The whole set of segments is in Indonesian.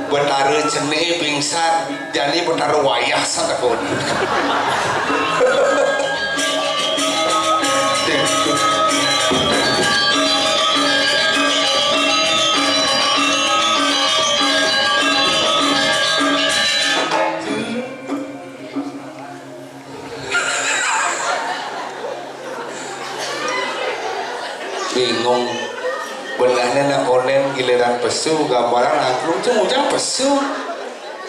Betara jenih pingsan jadi betara wayah satakun. Bingung benahnya nak konen giliran pesu gambaran angklung cuma ujang pesu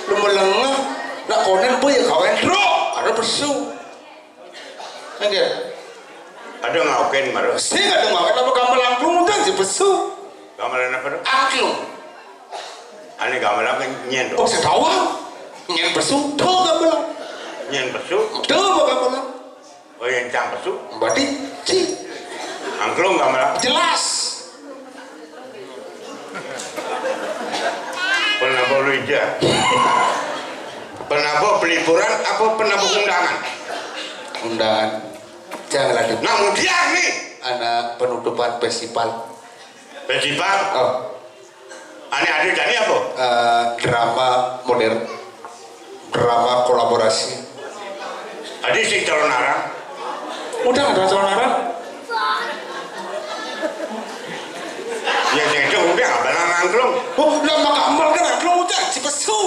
lu melengah nak konen pun ya kawan ada pesu enggak ada ngauken maru sih ada ngauken apa gambar angklung ujang si pesu gambaran apa tuh angklung ane gambaran apa nyen oh saya tahu nyen pesu tuh gambaran nyen pesu tuh gambaran oh yang cang pesu berarti ci angklung gambaran jelas penabur lidah penabur peliburan apa penabur undangan jangan lagi namun dia nih anak penutupan festival oh ane ada jadi apa drama modern drama kolaborasi ada si calon arang udah ada calon arang ya itu udah ngapain angklung oh lama gambar kan angklung udah si pesu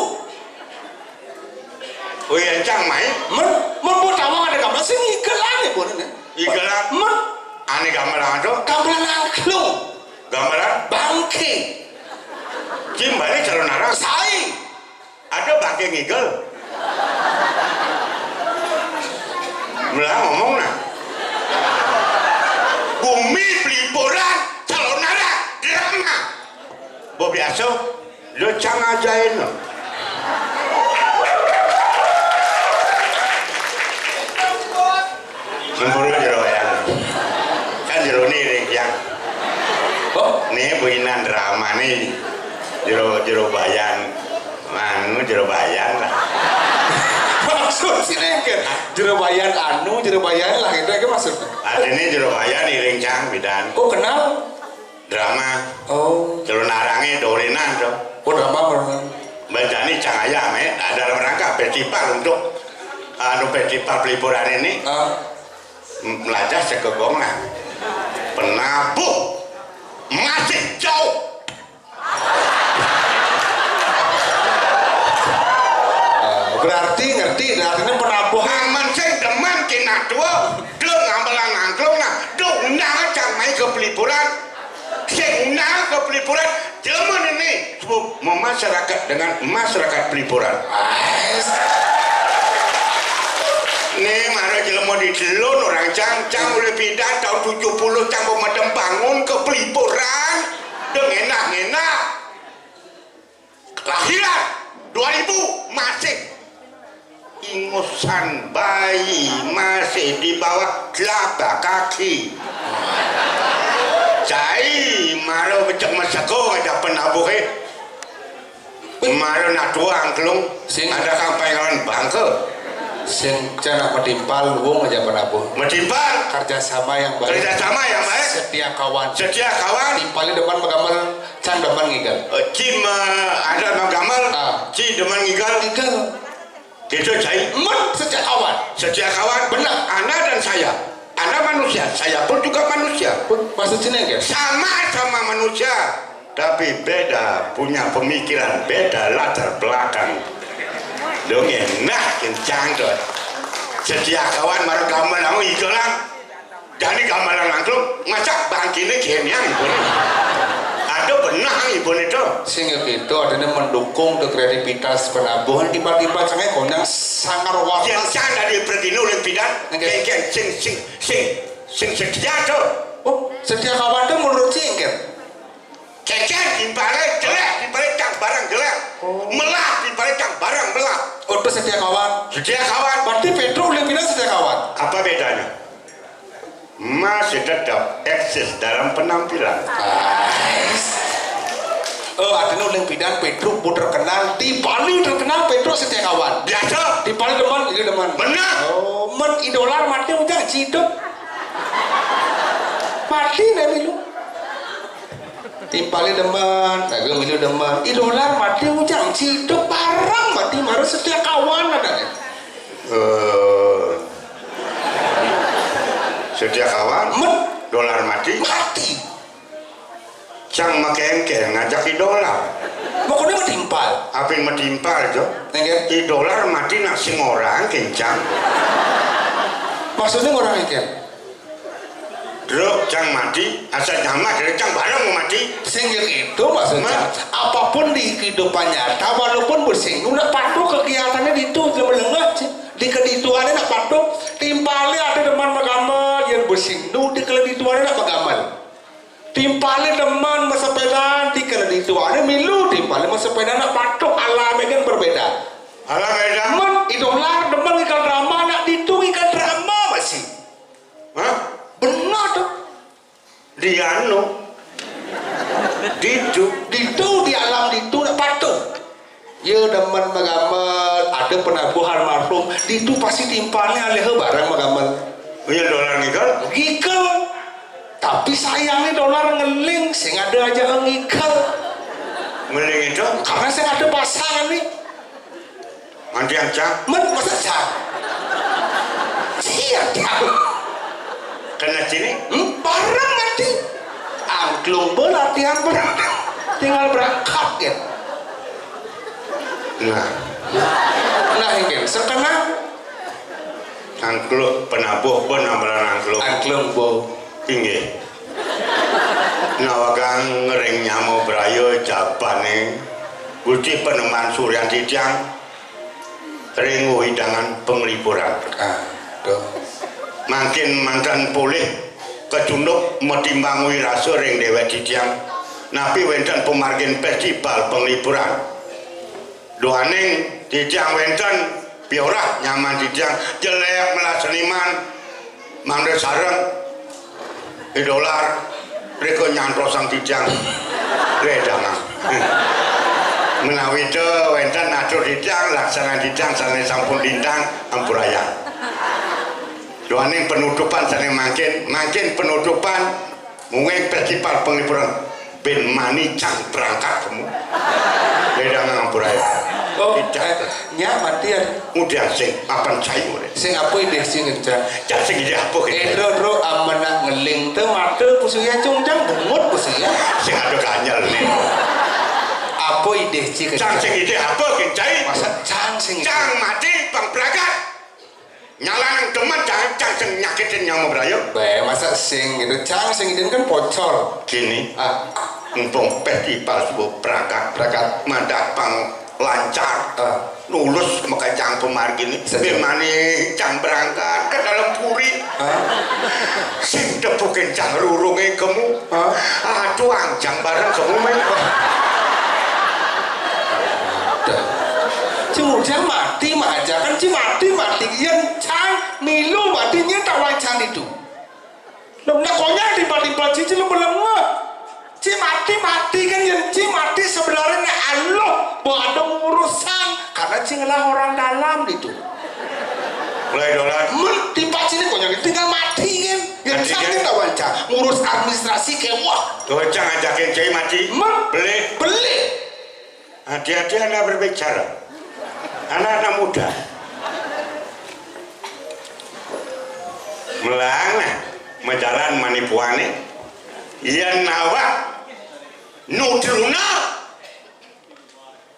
oh yang cang main buat awang ada gambar sih ikelan ya buat ini ikelan ane gambaran itu gambaran angklung gambaran bangke cimbali calon arang saing ada bangke ngigel melah ngomong nah bumi peliburan calon arang drama bobi aso lo cang ajain lo memburu jero yang kan jero nih yang oh nih buinan drama nih jero bayan manu jero bayan lah maksud sih kan jero bayan anu jero bayan lah itu aja maksudnya ada nih jero bayan iring cang bidan kok kenal drama oh jero narangnya dorenan tuh oh drama berenang Bajani cang ayam dalam rangka festival untuk festival peliburan ini melajah sekegongan penabuh masih jauh berarti ngerti artinya penabuhan aman sing demen kena dua dia ngambelan angklung nah undang cang main ke peliburan sing undang ke peliburan demen ini memasyarakat dengan masyarakat peliburan nih mana jelema di jelon orang cang oleh pindah tahun 70 cang pemadam bangun ke peliburan dengan enak kelahiran 2000 masih ingusan bayi masih di bawah telapak kaki cai malu becek masako ada penabuhe malu nak tua angklung ada kampaian bangke sing cana metimpal wong aja penabuh metimpal kerjasama yang baik setia kawan timpalnya depan megamel can depan ngigal cim ada megamel ci depan ngigal itu cai setia kawan benar anda dan saya anda manusia saya pun juga manusia maksudnya kan sama manusia tapi beda punya pemikiran beda latar belakang dong enak kencang tuh setia kawan marah gambaran ikelan jadi gambaran angklung ngacak bangkini kenyang ibu ada benah ibu itu sehingga itu adanya mendukung ke kreativitas penabuhan tiba-tiba cengnya konyang sangar warna yang cang dari pergi nulis bidan kengkeng sing setia tuh oh setia kawan tuh menurut cingkir kengkeng timpalnya jelek timpalnya cang barang jelek melah timpalnya cang barang melah oh itu setia kawan berarti Pedro lebih bilang setia kawan apa bedanya masih tetap eksis dalam penampilan artinya udah bidan Pedro pun terkenal di paling terkenal Pedro setia kawan biasa di paling deman ini deman benar oh men idolar mati udah ciduk mati nih lu timpalnya deman, agak milu deman, idolar mati ujang Cidok barang mati marah setia kawan ada. Setia kawan dolar mati cang make engkel ngajak dolar pokoknya metimpal apa yang metimpal jo dolar mati nak sing orang kencang maksudnya orang engkel Druk cang mati asal nyama dari cang barang mau mati sehingga itu maksudnya apapun di kehidupan nyata walaupun bersinggung nak patuh kegiatannya itu lengah di kedituannya nak patuh timpalnya ada teman magamal yang bersinggung di kedituannya nak magamal timpalnya teman mesepeda di kedituannya milu timpalnya mesepeda nak patuh alamnya kan berbeda alamnya teman idolar teman ikan drama nak ditung ikan drama masih hah? Benar tuh di anu ditu di alam ditu nak patuh ya demen magamal ada penabuhan marhum ditu pasti timpalnya alih barang magamal punya dolar ngikel tapi sayangnya dolar ngeling sing ada aja ngikel ngeling itu karena saya ada pasangan nih nanti yang cang masa cang siap kena sini barang mati angklung latihan tinggal berangkat ya nah ini setengah angklung penabuh pun amalan angklung bo tinggi nawagang ngering nyamu berayo jabane gusti peneman suryan tidang ringu hidangan penglipuran makin mantan pulih kecunduk metimbangui rasa ring dewek tidang napi wenten pemargin festival penglipuran doaning tidang wenten biorah nyaman tidang jelek melah seniman mangde sareng dolar mereka nyantro sang tidang redangan menawi itu wenten natur tidang laksana tidang sana sampun lintang ampuraya doaning penutupan sana makin penutupan mungkin festival penglipuran ben mani cang berangkat kamu redangan ampuraya nya matian udah sing apan cai sing apa ide sing ngeca sing ide apa gitu ro amana ngeling teu mate pusuya cungcang bungut pusuya sing ada kanyal nih apa ide sing cang sing ide apa gitu cai masa cang sing cang mati bang beragat nyalang teman cang sing nyakitin nyamu berayo bae masa sing gitu cang sing ide kan pocol gini mumpung festival sebuah beragat mandat lancar lulus maka cang pemargin ini bimani cang berangkat ke dalam puri sing depukin cang rurungnya kamu tuang cang bareng kamu main cang mati aja kan mati yang cang milu matinya tawang cang itu lo nak konyang tiba-tiba cici lo melengah mati kan yang mati sebenarnya Allah ada urusan karena cinglah orang dalam itu mulai dolar tiba sini konyang tinggal mati kan yang cantik tak wajar ngurus administrasi kewah tuh cang ajakin cai mati beli hati-hati anda berbicara anak-anak muda melang menjalan manipuane yang nawa nutruna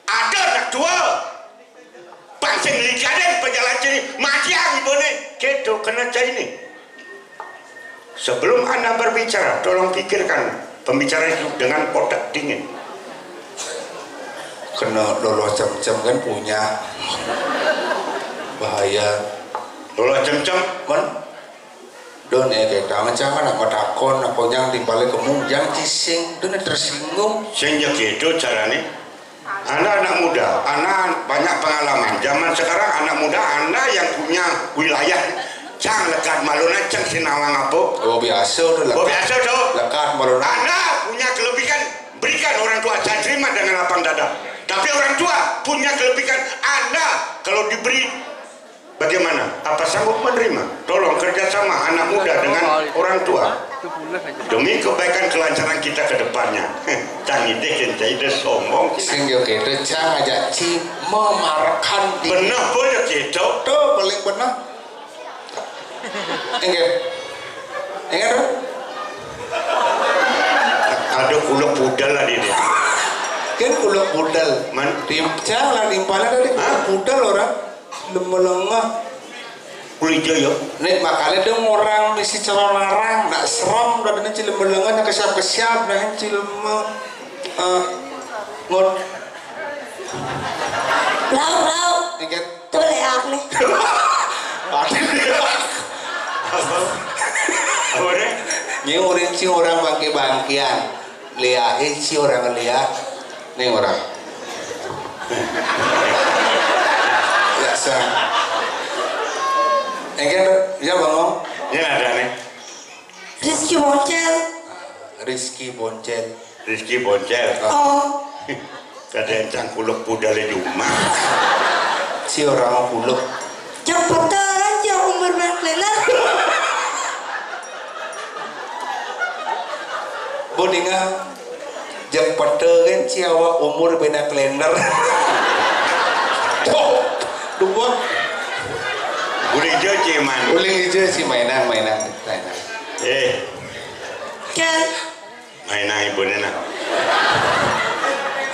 ada nak tua pancing likaden penjalan ciri matiang ibu nih gitu kena cari nih sebelum anda berbicara tolong pikirkan pembicaraan itu dengan otak dingin kena lolos cem-cem kan punya bahaya lolos cem-cem don kayak macam mana takon apa yang dibalik kamu yang cising don tersinggung sehingga gitu caranya anak-anak muda anak banyak pengalaman zaman sekarang anak muda anak yang punya wilayah cang lekat maluna cang sinawang apa biasa tuh lekat maluna anak punya kelebihan berikan orang tua saya terima dengan lapang dada tapi orang tua punya kelebihan anak kalau diberi bagaimana? Apa sanggup menerima? Tolong kerjasama anak muda dengan orang tua. demi kebaikan kelancaran kita ke depannya. Cang ide kentai de sombong. Sing yo gitu cang ngajak Ci memamerkan diri. Benar boleh gitu. Tuh paling benar. Enggak. Enggak tuh. Ada kuluk budal lah dia. Kan kuluk budal. Man Cang lah timpalnya tadi kuluk budal orang. Lemelengah. kulijo yo. Nek makanya dong orang misi cara larang, nak seram dan dengan cilem melengan nak kesiap-kesiap dengan cilem ngot. Lau, Ingat. tuh leak nih. Apa deh? Ni orang si orang bangke bangkian, lihat si orang lihat, ni orang. Ya sah. Ingat ya bangong. Ini ada nih. Rizky Boncel. Rizky Boncel. Rizky Boncel. Oh, Kadang cang kuluk budal di rumah. Si orang kuluk. jam putaran jam umur berkelinar. Bodinga jam petegan si awak umur bena kalender. Tuh, dua. Kulijo cuman. Uling aja si mainan. Kan, Mainan ibu nena.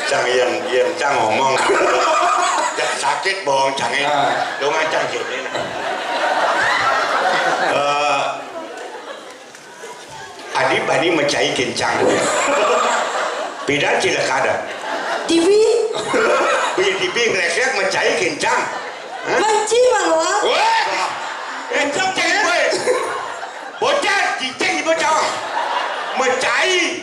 Cang yang cang ngomong. Cang sakit bohong cang ini. Dongan cang gini. Adi bani mencai kencang. Beda tidak ada. TV, Bibi ngelek mencai kencang. manci maluak. Wah, kencang ceng gue. Bocah, cicing bocah. Mencai.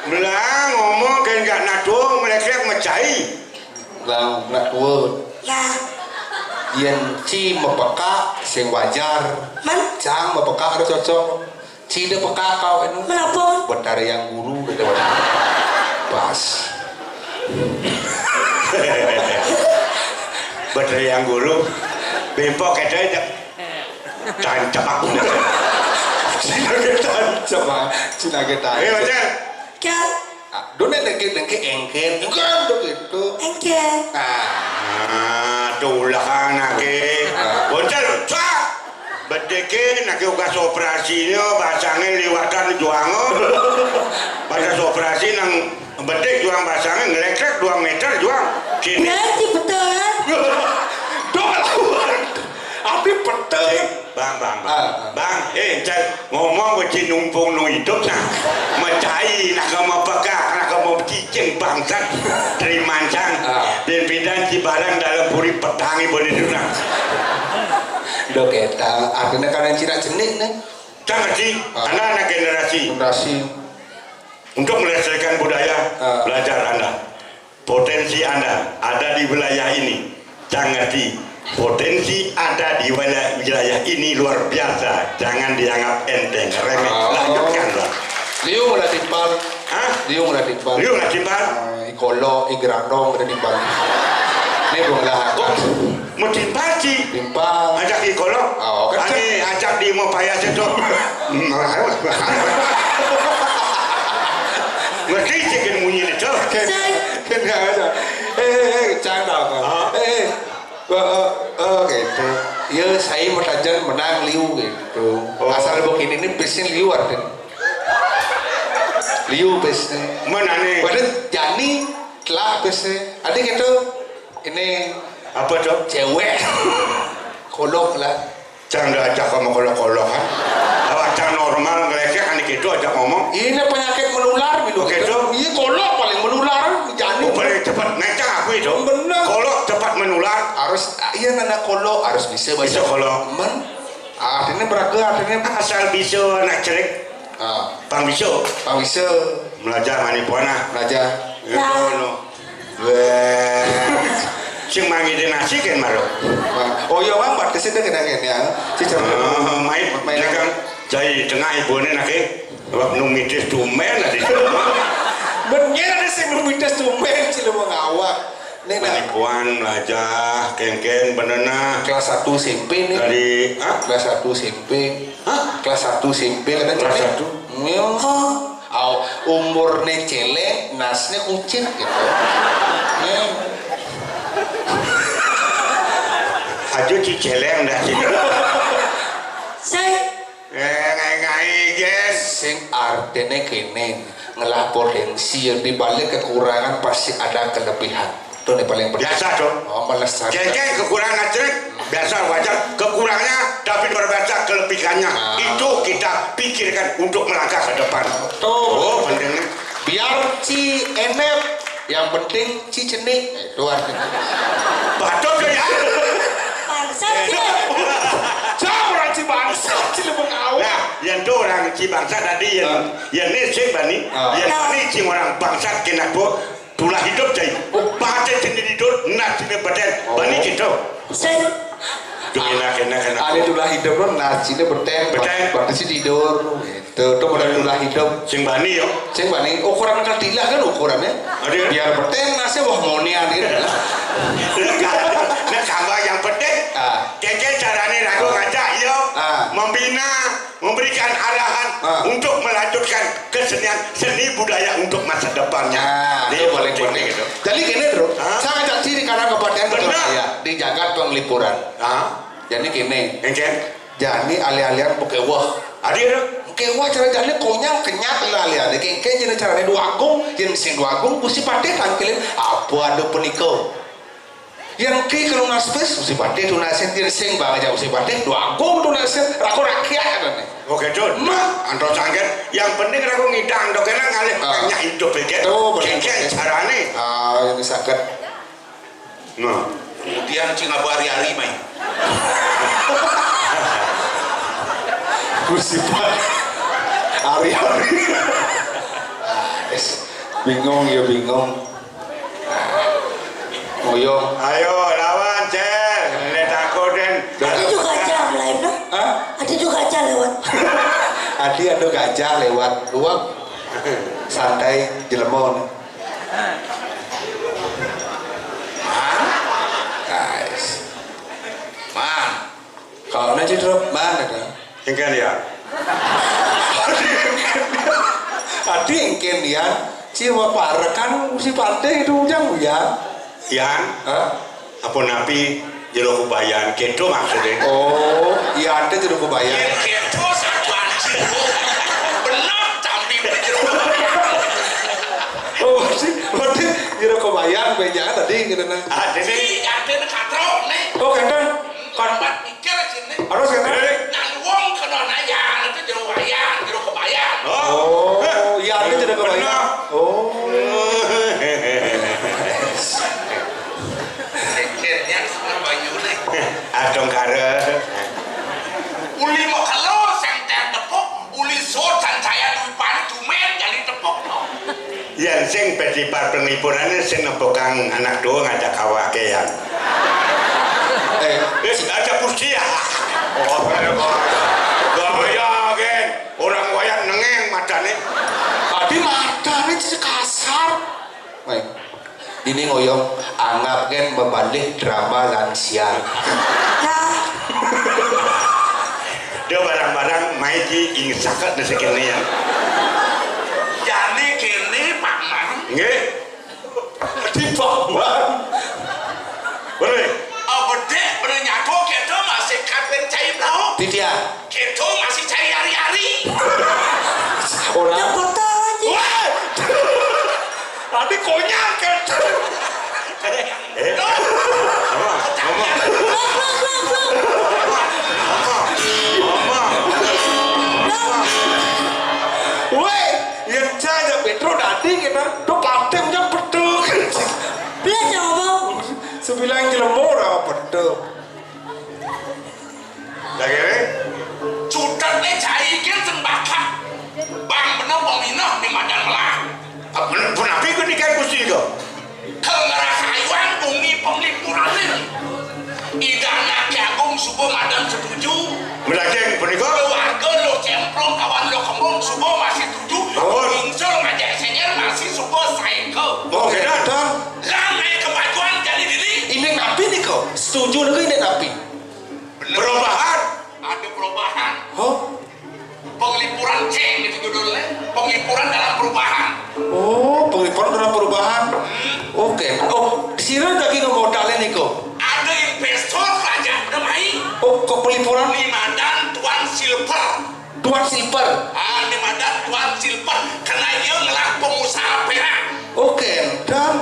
Belang ngomong kan gak nadung ngelek mencai. Lang nak tua. Nah, Yen ci mepeka sing wajar. man, Cang mepeka ada cocok. Ci dia peka kau anu. menapun. Bentar yang guru kata pas. Betul yang guru. Bempok kata tancap aku. Cina kita coba. Cina kita. Eh macam. Kan, Dona dengke engken. Engken begitu. engkel. Tulah kan nake. Boncal, cak. Bedeke nake ugas operasinya basangnya liwatan juango. Pas operasi nang bedek juang basangnya ngelekek 2 meter juang. Kini. Nanti betul kan? Dong lawan. Api petai. Bang, cak ngomong beci numpung nu hidup nah. Mencai nak mau pekak, nak mau cicing bangsat. Terima cang. Dan bidan ci barang dalam puri petangi boleh duna. Dok eta artinya karena Cina jenik nih. Cang sih, anak-anak generasi untuk melestarikan budaya belajar Anda. Potensi Anda ada di wilayah ini. Cang ngerti. Potensi ada di wilayah ini luar biasa. Jangan dianggap enteng, remeh. Lanjutkanlah. Liu mulai timpal. Hah? Liu mulai timpal. Liu lah timbal. Ikolo, igrandong udah timpal. Ini belum lah. Mau timbal sih. Timpal. Ajak di kolong. Oh, kan Ani ajak di mau payah situ. Ngerti sih kan bunyi itu. Kena aja. Cang tau kan. Gitu. Ya saya mentajan menang Liu gitu. Asal begini ini bisnis Liu artinya. Liu bisnis. Mana nih? Padahal Jani telah bisnis. Ada gitu. Ini Apa tuh? cewek. Kolok lah. Jangan ajak kamu kolok-kolok kan? Awak cang normal ngelecek anik itu ajak ngomong. Ini penyakit menular gitu. Begitu? Iya kolok paling menular. Jani Paling cepat ngecang aku itu. Benar. Kolok cepat menular. harus iya nana kolok harus bisa baca Bisa kolok. men artinya beraga artinya Asal bisa anak cerik. Pang bisa. bisa Belajar mani puana. belajar Itu no. Sing mangi di nasi kan maro. oh iya bang batas itu kena ya si cermin Main kan jadi tengah ibu ni nak Wak numitis tumen ada. bener ada sih numitas tumen sih lo mengawak Nih nak Penipuan aja, kengkeng benerna. kelas 1 SMP nih. Dari, Kelas 1 SMP. Hah? Kelas 1 SMP kan Kelas Cene? 1? Umur nih cele, nasnya kucing gitu. Nih. Aja ciceleng dah sini. Saya Ngai-ngai guys. Sing artinya kene ngelapor potensi yang dibalik kekurangan pasti ada kelebihan. Itu yang paling penting. Biasa dong. Oh, melestarikan. Kengkeng kekurangan trik, biasa wajar. Kekurangannya tapi berbeda kelebihannya. Itu kita pikirkan untuk melangkah ke depan. Tuh. Oh, pentingnya. Biar ci enek, yang penting ci cenik. Itu artinya. Batuk ya. bangsat ya. Jauh orang ci bangsa, ci lebih awal. Nah, yang tu orang Cibangsa tadi yang ni cik bani, yang ni cing orang bangsa kena bo tulah hidup cai. Baca sendiri hidup, nak sini badan bani gitu. Saya Kena. Ada tulah hidup lo, nasinya berten, Berten. berarti tidur. Itu modal tulah hidup. Sing bani yo. Ceng bani ukuran katilah kan ukurannya. Ada. Biar berten nasi wah monian ini. Nak kabar yang penting. Keke caranya ragu ngajak yo, membina, memberikan arahan untuk melanjutkan kesenian seni budaya untuk masa depannya. Itu paling penting itu. Jadi gini bro, saya ngajak ciri karena kepastian betul saya di Jakarta penglipuran. Jadi gini, jadi alih-alihan pakai wah. Ada. Kewah cara jalan konyang kenyat lah lihat. Kayak jadi caranya dua agung, yang sing dua agung, mesti pakai tampilin apa ada penikau. Yang ki kalau ngaspes mesti pakai tunasin yang sing bang aja mesti pakai dua agung tunasin raku rakyat kan. Oke Jun, anto sanggen. Yang penting aku ngidang dok kena ngalih makanya hidup begitu. Kayak carane. Yang sakit. Nah, kemudian cina hari-hari main Musibat hari-hari. Bingung ya bingung. Ngoyong. ayo lawan cel, lihat aku den. ada juga aja lain no. Ada juga aja lewat. Adi ada gajah lewat luang santai jelemon. Guys, man kalau nanti drop mana dah? Ingkan ya. Adi ingin ya, siapa parakan si partai itu yang ya? Yan, apa napi jero kubayan keto maksudnya. Oh, iya ada tidak kebayang. yang keto satu anjing benar tapi berjeruk Oh, berarti tidak kebayang banyak tadi kita nang. Ada nih. si ada katrok nih Oh, kan? korban pikir sini Harus kan? nang wong kena naya itu jeruk wayang jeruk kebayang Oh, iya ada tidak kebayang. Oh. akhirnya semua banyu nih Adong kare. uli mau kalau senter tepuk uli sotan saya duipan tumen jadi tepuk Yang sing pedipar penglipurannya sing nepokang anak doang ngajak kawakean. Ada kursi ya. Oh, gaya gen. Orang wayang nengeng matane. Tadi matanya kasar. Baik. Ini ngoyong anggap kan membalik drama lansia. Nah, Dia barang-barang maiki ing sakat di sekene ya. jadi kini Pak Man Nggih. Di bawah. Boleh. apa dek bernyata kita masih kapan cair lauk Tidak. kita masih cair hari-hari yang Orang. betul aja. Wah. Tadi konyak kan. Weh, yang saya Petro tadi kita tuh patemnya beduk. Belajar ngomong. Sebilang jelemur apa beduk. Lagi ni. cutat nih cair kan sembaka bang bener peminah di madan melah Pun apa ikut nikah kursi kau? kengerasaiwan bumi penglipuran ini idana kiagung subuh madan setuju Melajeng penikah. keluarga lo cemplong kawan lo kembung subuh masih setuju Oh. insol ngajak senyer masih subuh saya ke Oh, kedan. Dan lang ay kebajuan setuju lagi ini tapi Perubahan. Ada perubahan. oh Penglipuran C itu judulnya. Penglipuran dalam perubahan. oh penglipuran dalam perubahan oke oh di sini lagi ngemodalin nih kok Ada investor kerajaan Demai. oh kok penglipuran Nimadan Tuan Silver. Tuan Silver Nimadan Tuan Silver. Karena dia ngelah pengusaha perak. oke dan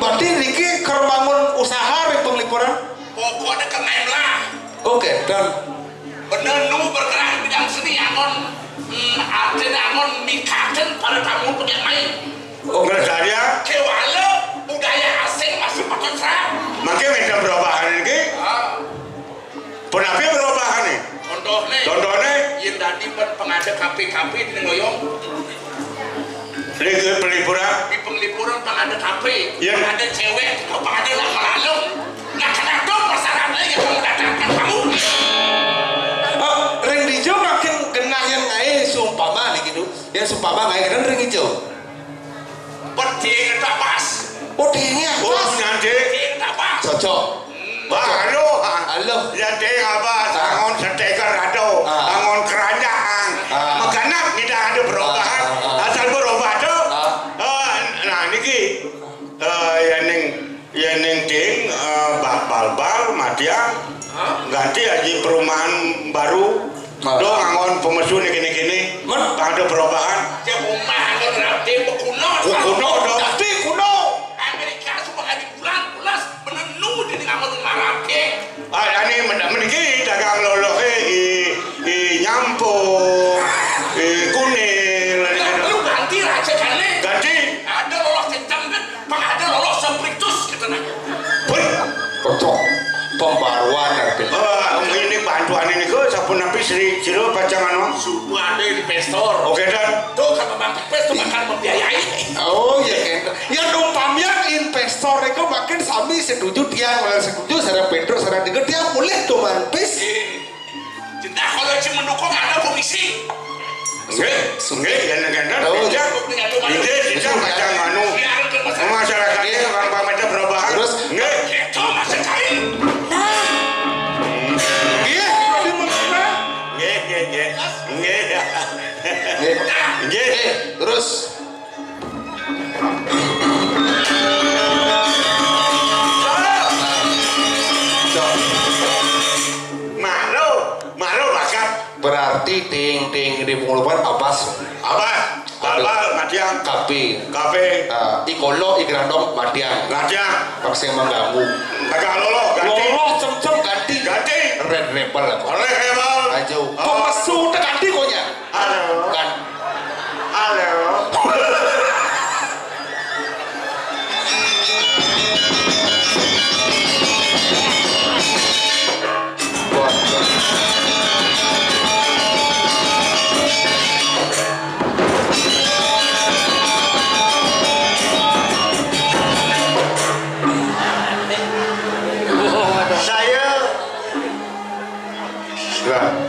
berarti Riki kerbangun usaha yang penglipuran Pokoknya kenal lah. oke dan Bener nu bergerak di bidang seni angon. Artinya angon mikakan pada tamu penyamai. Ngerjanya Kewala budaya asing masih patut serap. makanya minta perubahan ini. Kenapa perubahan nih? Contohnya yang tadi pengada kafe-kafe di ngoyong Lagi pelipuran. di penglipuran pengada kafe, Iya. pengada cewek, atau pengada lalu. Nah kenapa persyaratannya yang kamu datangkan kamu? ring hijau makin kena yang ngai sumpama nih gitu yang sumpama ngai kan ring hijau Penting tak pas, oh dingnya Oh nanti. penting tak pas. cocok Halo. halo Jadi apa? Angon seteker atau angon keranjang. Makanya tidak ada perubahan. Asal berubah tuh. Nah niki yang ting bal matiang ganti aja perumahan baru. Dong angon pemesu gini-gini. Ada perubahan. Dia rumah angon rapi kuno. Kuno dong. tapi kuno Amerika suka di bulan pulas bener nu di angon rumah rapi. Ini meniki dagang loloh nyampo kuning. Lu ganti raja kali. Ganti. Ada lolos kencang kan, ada lolos sempritus gitu nah. cocok pembaruan artinya Ini bantuan ini ke sapun napi Sri Ciro pacangan Suku ada investor. Oke dan Tuh kata Bang Pes tuh akan membiayai. oh ya kan ya umpamanya investor itu makin sami setuju dia malah setuju secara Pedro secara tiga dia boleh tuh mampis Cinta kalau cuma mendukung ada komisi. Nggih, ganda-ganda. Oh, Tidak, tidak pacangan masyarakatnya orang pameda perubahan. Terus? Nggih. Itu masih kain. Nah, iya di mana Nggih. terus Malu bakat. berarti ting di pengulupan apa Apa? Bal matiang. kape Kafe. ikolo igrandong matiang Matiang. paksa mengganggu Agak lolo ganti. lolo cem ganti Ganti. red rebel aku Oleh hebal. aja pemesu ganti konya Halo. kan Halo.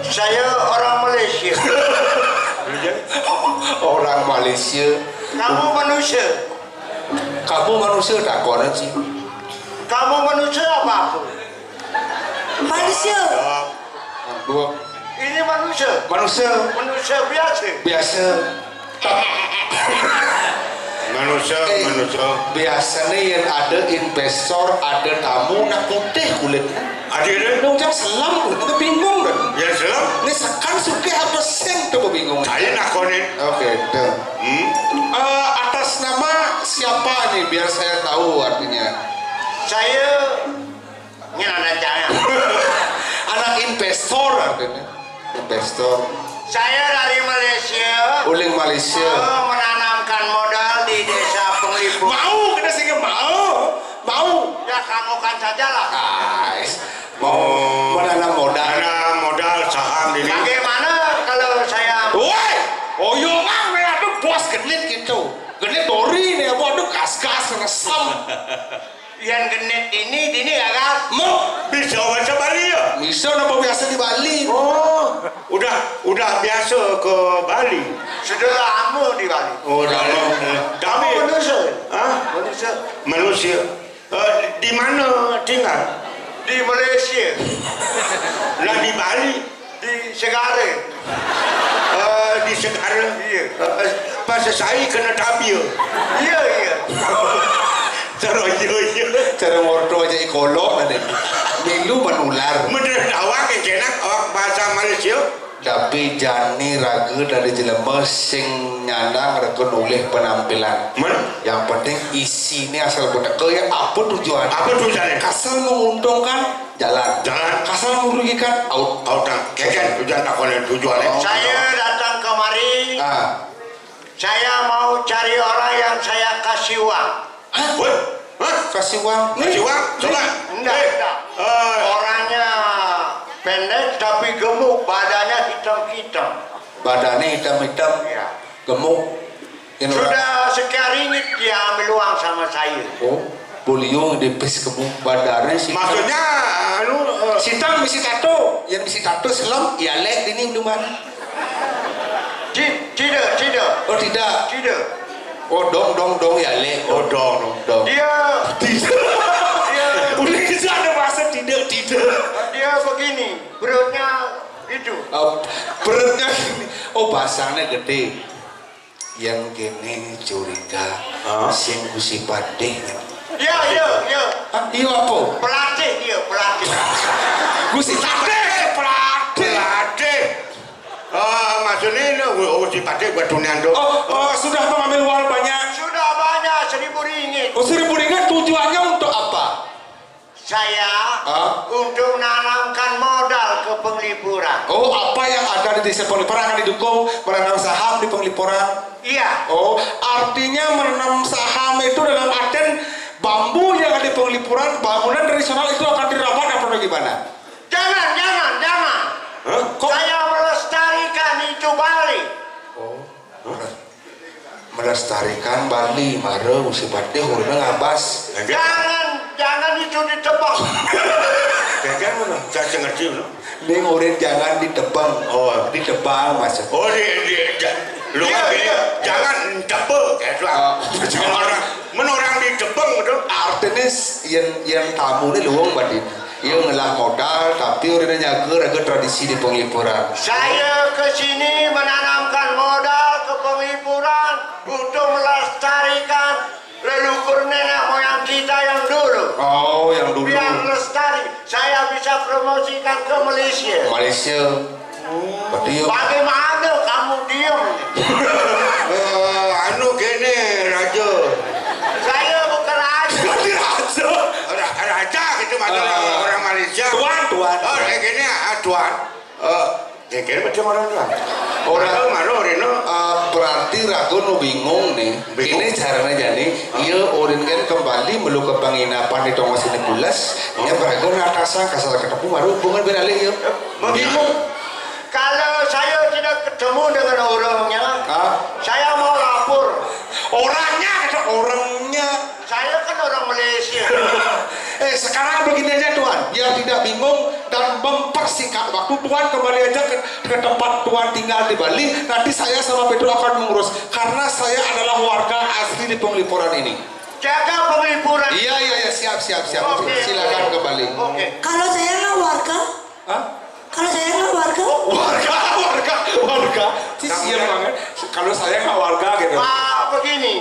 Saya orang Malaysia. orang Malaysia Kamu manusia. kamu manusia tak koran sih Kamu manusia apa? manusia. dua Ini manusia. manusia Manusia biasa. biasa Manusia. biasanya yang ada investor ada tamu nak putih kulitnya Adik dong jangan selam itu bingung kan ya selam. ini sekan suka apa seng tuh bingung Saya nak konen. oke tuh atas nama siapa nih biar saya tahu artinya Saya ini anak jangan. anak investor artinya investor Saya dari Malaysia. uling Malaysia Menanamkan modal di desa Penglipuran. mau kita sih mau Ya kamu kan sajalah. guys mau menanam modal Ada modal saham ini. Bagaimana kalau saya woi oyongan nih aduh bos genit gitu genit dori nih aduh kas-kas resem yang genit ini gagal? mau Bisa baca Bali ya? bisa apa biasa di Bali Oh, udah biasa ke Bali. Sudah lama di Bali. Oh, lama. Tapi Manusia. Hah? Manusia. Manusia. Di mana tinggal? di Malaysia, Lah di Bali, di Segara. di Segara. Iya. Pas saya kena tabir. Iya, iya. Cara iya. Cara ngordo aja ikolog ada. Milu menular. Menurut awak yang jenak awak bahasa Malaysia. Tapi jani ragu dari jelema sing nyandang ragu noleh penampilan. Yang penting isinya asal benar. Kaya apa tujuan? Apa tujuannya? Kasal menguntungkan jalan. Kasal merugikan out. Keken tujuan takon tujuannya. Saya datang kemari. Saya mau cari orang yang saya kasih uang. Kasih uang. Kasih uang? Coba. Enggak. Orangnya pendek tapi gemuk, badannya hitam-hitam. Badannya hitam-hitam, Ya. gemuk. Sudah sekian ringgit dia ambil uang sama saya. Oh, boliung dipis gemuk badannya sih. Maksudnya Sitang misi tato, yang misi tato selam, ya lek ini belum mana? Tidak. Oh tidak. Tidak. Oh dong ya lek. Oh dong. Dia Udah bisa ada bahasa tidak. dia begini, perutnya itu. Perutnya gini. Oh bahasanya gede. Yang gini curiga. Sing kusi padeh. Iya. Iya apa? Pelatih. Kusi padeh. pelatih. Maksudnya si Padeh buat Tunando. Oh sudah mengambil uang banyak. Sudah banyak 1.000 ringgit. Oh 1.000 ringgit tujuannya untuk apa? Saya untuk menanamkan modal ke penglipuran. Oh apa yang ada di desa Penglipuran akan didukung menanam saham di Penglipuran? Iya. Oh artinya menanam saham itu dalam artian bambu yang ada di Penglipuran, bangunan tradisional itu akan dirawat atau gimana? Jangan. Kok? Saya melestarikan itu Bali. Melestarikan Bali, mare musim Padeh urang ngabas. Jangan itu ditebang. Keken mana? Saya ngerti mana? Ning urang jangan ditebang. Oh, ditebang maksud. Oh lu jangan tebel kayak itu. Orang ditebang betul. Artinya yang tamu ini luang badin. Ia ngelah modal tapi urang jaga tradisi di Penglipuran. Saya ke sini menanamkan modal ke penglipuran untuk melestarikan leluhur nenek moyang kita yang dulu. Oh, yang dulu. Biar lestari, saya bisa promosikan ke Malaysia. Berarti Bagaimana kamu diem? Gini raja. Saya bukan raja. Raja gitu maksudnya orang Malaysia. Tuan. Oh kayak gini tuan. Kira macam orang tuan. Orang mana Rino? Berarti ragu nu bingung nih. Ini caranya jadi, ia orang kan kembali meluk ke penginapan di Tongos ini bulas. Ia beragu atasan kasar ketemu baru hubungan beralih ya. Bingung. Kalau saya tidak ketemu dengan orangnya, saya mau lapor. Orangnya. Saya kan orang Malaysia. Sekarang begini aja Tuan, yang tidak bingung dan mempersingkat waktu Tuan kembali aja ke tempat Tuan tinggal di Bali. Nanti saya sama Pedro akan mengurus karena saya adalah warga asli di Penglipuran ini. Jaga penglipuran. Iya siap. Okay. Silakan kembali. Oke. Kalau saya nggak warga, kalau saya nggak warga, Warga. Siap banget. Kalau saya nggak warga gitu. Begini.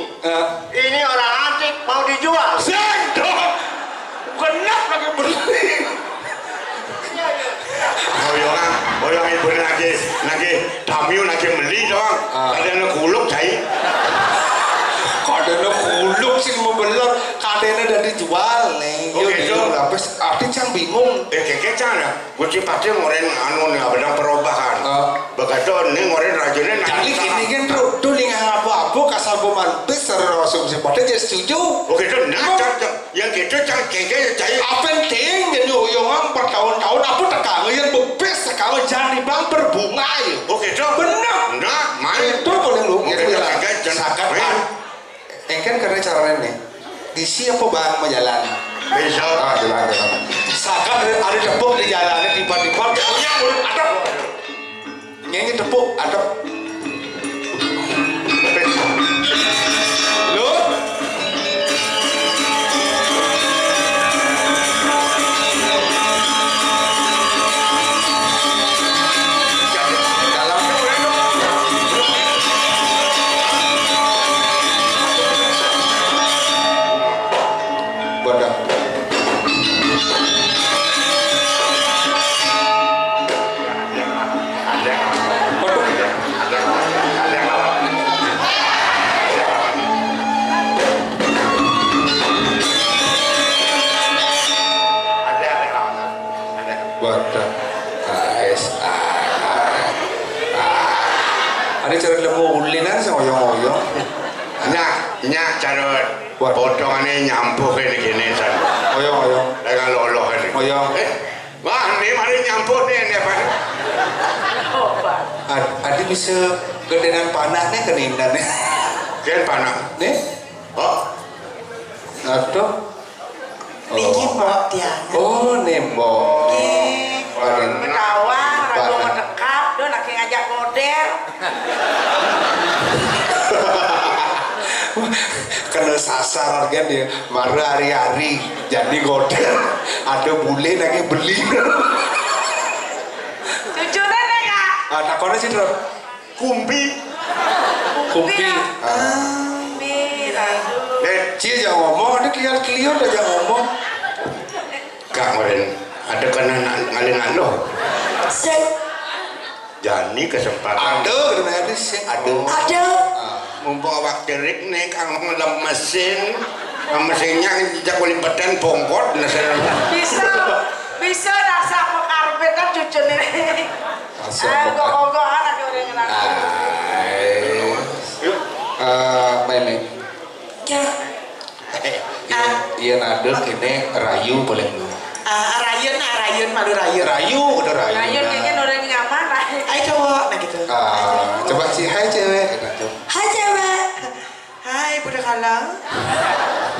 Ini orang antik mau dijual. Sendok. Kenap lagi beli. Orang ibu lagi tamu lagi beli dong. Kadang kuluk cai. Kadang kuluk sih mau belor. Kadang udah dijual nih. Oke, Yo lapis. Arti cang bingung. Kecang ya. Gue Padeh ngoren ada perubahan. Begitu nih ngoren rajanya. Jadi gini kan tuh lingang apa-apa kasar pemantis secara langsung si Padeh jadi setuju. Oke itu yang gitu cang keke cai. Penting jadi oyongan bertahun-tahun apa tekangan yang bebes sekarang jangan bang berbunga ya. Oke itu benar. Nah, main Itu boleh lu. Sakat kan karena caranya nih. Di siapa bang menjalan? Bisa. Jalan. Sakat ada tepuk di jalannya tiba-tiba punya mulut ada. Nyanyi tepuk ada. Lu Wadah. Wadah. Ada cara lemu ulinan sih oyong-oyong. Nyak carut potongannya nyampuh gini san. Oyong-oyong. Dengan loloh ini. Oyong. Wah, ini mari nyampuh nih apa? Adi bisa gedenan panahnya kenindan nih. Kian panah. Nih. Oh, Aduh. Niki mbok tiang. Oh, nembok. Ketawang, ragu ngedekap, do nak ngajak model. Kena sasar kan dia marah hari-hari jadi godel ada bule lagi beli Cucu nenek kak. takonnya sih Drop kumpi. kumpi cie jangan ngomong ada kalian aja ngomong Kak Moren, ada kena ngalinan lo. Sek. Jani kesempatan. ada ada sih ada Mumpung awak terik nih kang ngelam mesin, mesinnya jak lipetan bongkot nasi. Bisa dah sapu karpet kan cucu nenek. Gok-gok anak orang kenal. main Ya. iya nade kini rayu paling dulu Rayun malu rayun. rayu udah rayu Rayun kayaknya orang nyaman. Ayo cowok, nah gitu. coba sih hai cewek Hai cewek. Hai budak kalang.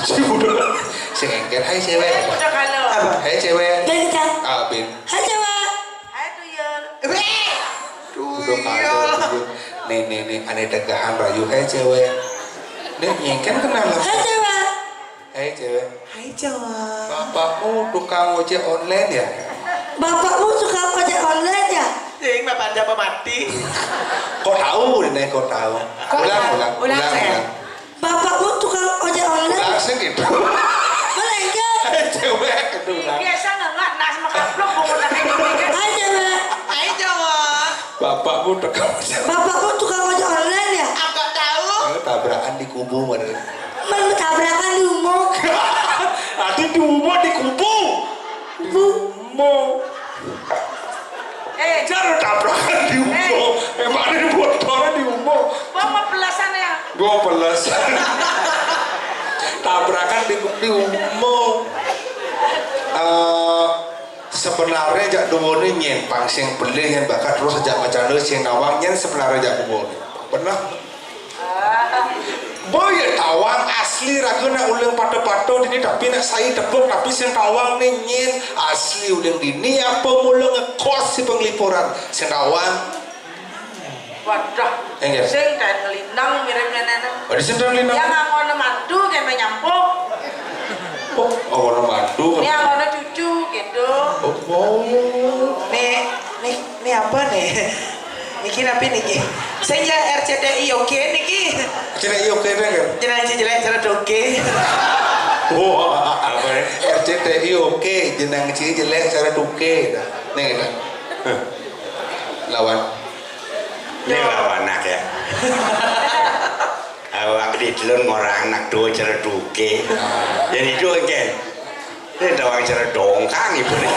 si udah si engker hai cewek Budak kalang. apa hai cewek Dan kita. bin Hai cewek. Hai tuyul. udah kalau nih aneh degahan rayu hai cewek nih nyengken kenal Hai cewek. hai cewek Hai cowok. bapakmu tukang ojek online ya Bapakmu suka ojek online ya? Jing, bapak anda mati. kok tahu nih kok tahu ulang Bapakmu tukang ojek online? ulang segitu Boleh enggak? hai cewek kedulang Biasa nggak nas makaplok menggunakan ini. Hai cewek. Hai cowok. bapakmu tukang ojek Bapakmu tukang ojek online ya? Apa tahu? tabrakan di kubu mana Tabrakan di umum. Adi di umum di kubu umum jangan tabrakan di umum emang ada motornya di umum Bawa belasan ya? 12 tabrakan di umum sebenarnya jak duwone nyempang sing beli yang bakal terus sejak macam sing nawangnya sebenarnya jak duwone pernah boy tawang asli ragu nak ulang pato-pato ini tapi nak saya tepuk tapi sing tawang ni nyen asli ulang dini apa mula ngekos si penglipuran sing tawang Wadah. enggak Sing dan ngelindang miripnya nenek. ada sing tawang lina Yang angono mantu kayak menyampuk. oh warna madu Ini angono cucu gitu. Nih apa nih? Niki apa niki? Saya RCTI oke niki. cina iya oke kan Jenang jelek cara oke. wah apa nih RCTI oke jenang ciri jelek cara duke nih kita lawan Ini lawan anak ya. Awak di telur orang anak dua cara duke. Jadi dua kan. Ini doang cara dongkang ibu nih.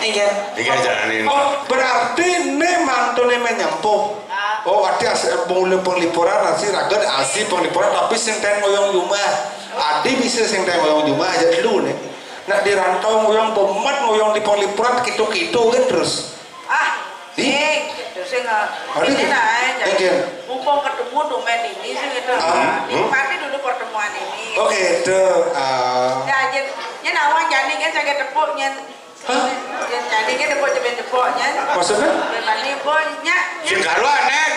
Iya. Ini jalan ini. oh berarti nih mantu nih menyampuh oh arti mulai penglipuran nasi raga asli penglipuran tapi sing teng ngoyong rumah adi bisa sing teng ngoyong rumah aja dulu nih nak di rantau ngoyong pemat ngoyong di penglipuran gitu-gitu kan terus Gitu sih nggak. Ada Ini gitu? lah, jadi Mungkin. mumpung ketemu domain ini sih gitu. Nikmati dulu pertemuan ini. oke itu Ya, jadi nawang jadi kan saya tepuknya. Jadi kan tepuk-tepuknya. maksudnya Jadi punya. Sing karuan neng.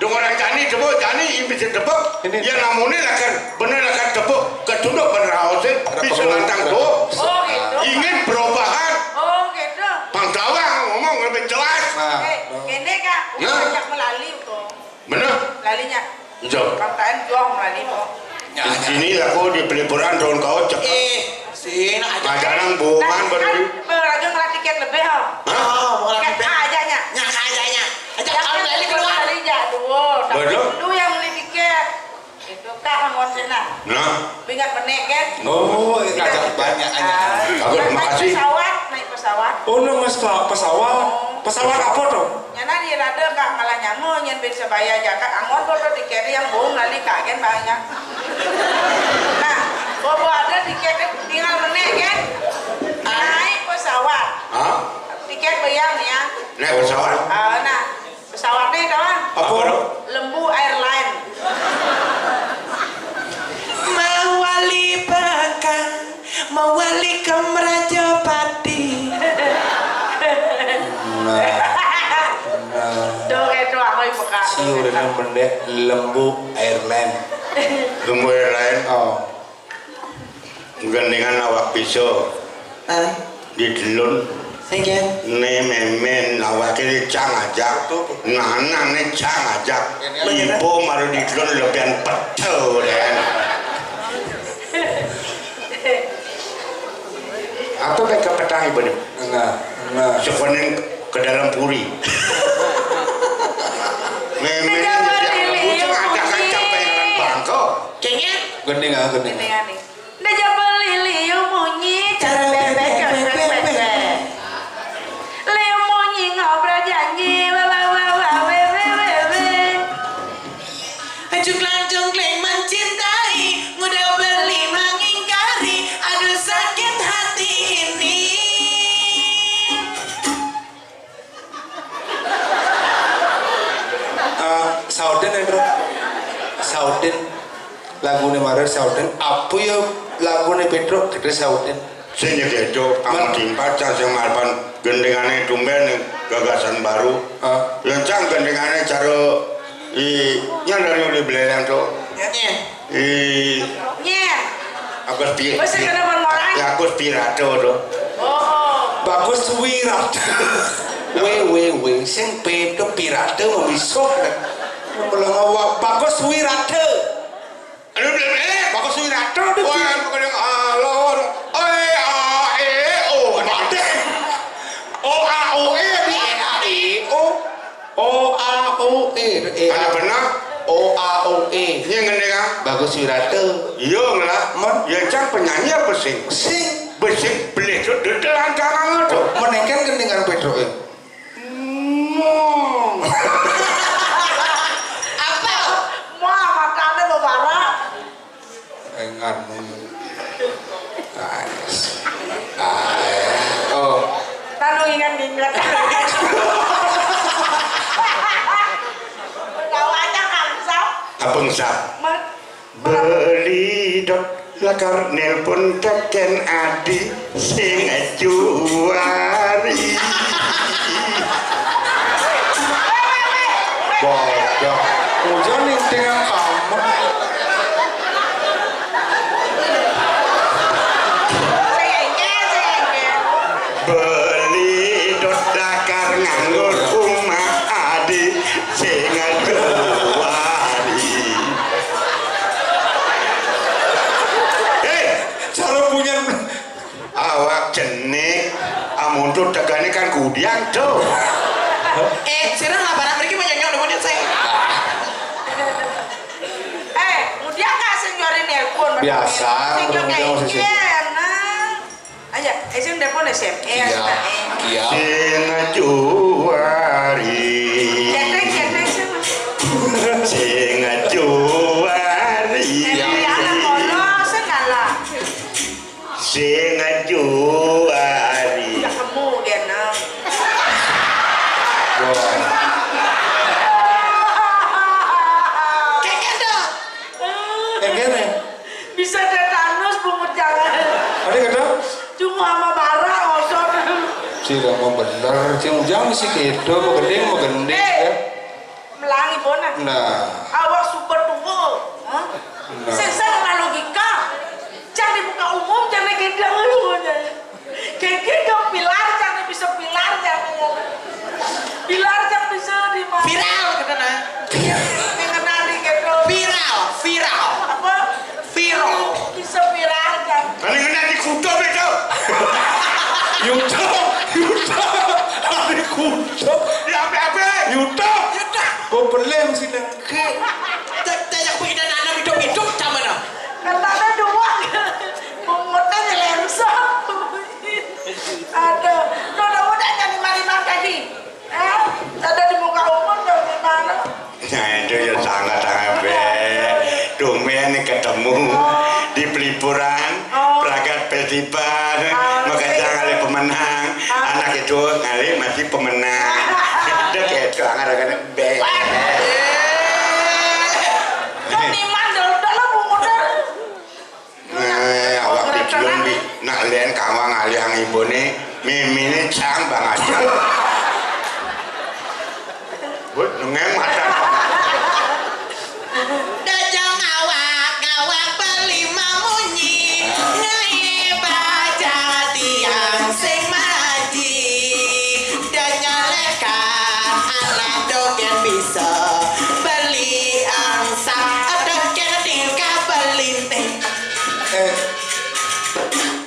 Dong orang jani tepuk jani bisa tepuk. Ini. Ya namanya lakan bener lakan tepuk ketunduk bener hausin bisa lantang tuh. Oh gitu. Ingin perubahan. Oh gitu. Pangkawang ngomong lebih jelas. nah Ini kak, Ya. banyak melalui kok. Bener. Lalinya. Jom. Katain juang melalui. tadi po. Ya, Di sini aku di pelipuran daun kau cek. Sini aja. Majarang buman Kan berdiri. lagi ngelatih tiket lebih ha. Oh, mau Tiket lagi aja nya. nyak kayaknya. Ajak Yang kamu dari keluar. dari jadul. Betul. Lu yang beli tiket. Itu kak ngon sana. Nah, Bingat benek kan? Oh, ngajak banyak aja. Bagus, Naik makasih. naik pesawat. Oh, mas pesawat. Pesawat apa tuh? Nyana dia ada kak malah nyamu nyen bisa bayar jakat angon bodo tiket yang bohong lali kagen banyak. Nah, bobo ada tiket tinggal benek kan? Naik pesawat. ah, Tiket bayar nih ya. naik pesawat. Nah, pesawatnya kawan. Apa tuh? Lembu Airline. Mawali Bangkang, mawali ke Merajapati. Tuh itu aku ibu kak. Siu dengan benda lembu airline. Lembu yang lain. Oh, Gandengan awak pisau. Di delun. Sengken. Ne memen awak ini cang ajak tuh. Nanang ne cang ajak. Ibu maru di delun lebihan petel dan. Atau kayak ke petang ibu nih. nah. Sekonen ke dalam puri. Memen jadi aku cang ajak kan capek dengan bangko. Kayaknya Gending ah, gending. Ini nih. Nda jabal liu munyi cara bebek bebek. Liu munyi ngobrol janji wa we. jungkling mencintai, mudah beli mengingkari, aduh sakit hati ini. Sauden ya bro, Sauden lagu nih Mario Sauden, apa ya lagu nih Pedro kita Sauden. Saya gitu, kamu timpacan yang malpan gendengannya tumben gagasan baru. Yang cang gendengannya cara dari udah belian tuh. Nyen. Aku pi. Wes kena bermoran. Ya aku pirato tuh. Oh. Bagus wirat. We, sing Pedro pirate memisok. Melengawak bagus wirate. Aduh beli. Bagus wirate. Wah, bukan yang alon. Ada benar? O-A-O-E. Ini ngendeng Bagus wirate. iya lah. Ya cang penyanyi apa sih? Sing Besik beli tuh dedelan kangen tuh. menengkan dengan Pedro ya. Apa? Wah, makannya berbara. Engan. Oh. Tanu ingat. Tahu aja kan, Sap? Abang sap. Beli dot lakar nelpon teken adi sing ajuari. Bodoh. Hujan nih dengan kamu. Beli dot lakar nganggur umah adi sing ajuari. Cara punya Awak jenik amun tuh tegane kan kudiang tuh. Sirang lah barang mereka banyak udah mau saya. Kemudian nggak senyorin nelpon? Biasa, Senyor kemudian masih sih. Aja, sing telepon SMS. Iya. Sing ajuari. Cetek sih. Sing ajuari. Anak kono segala. Sing ajuari. Ya kamu dia nang. Kayaknya dah. Enggak Bisa tetanus bungut jangan. Ada kata? Cuma sama bara osor. Tidak mau bener, jangan sih gitu, mau gending ya. Melangi bona. Nah, Awak super tua. Saya nggak logika. Jangan dibuka umum, jangan gendang lu. Kayak gendong pilar, jangan bisa pilar, jangan. Pilar jangan bisa di mana. Viral katanya. Mengenali gendong. Viral. kamu di pelipuran pragat festival maka jangan pemenang anak itu ngali masih pemenang udah kayak itu anak-anak bek Ini mandel dalam modal. awak belum di nak lian kawang ngali yang ibu nih mimi ini cang banget buat nengeng mata Dajang ngawak beli mamunyi ngai baca tiang sing maji dan nyalekan anak dogen bisa beli angsa dogen tingkah belinteng.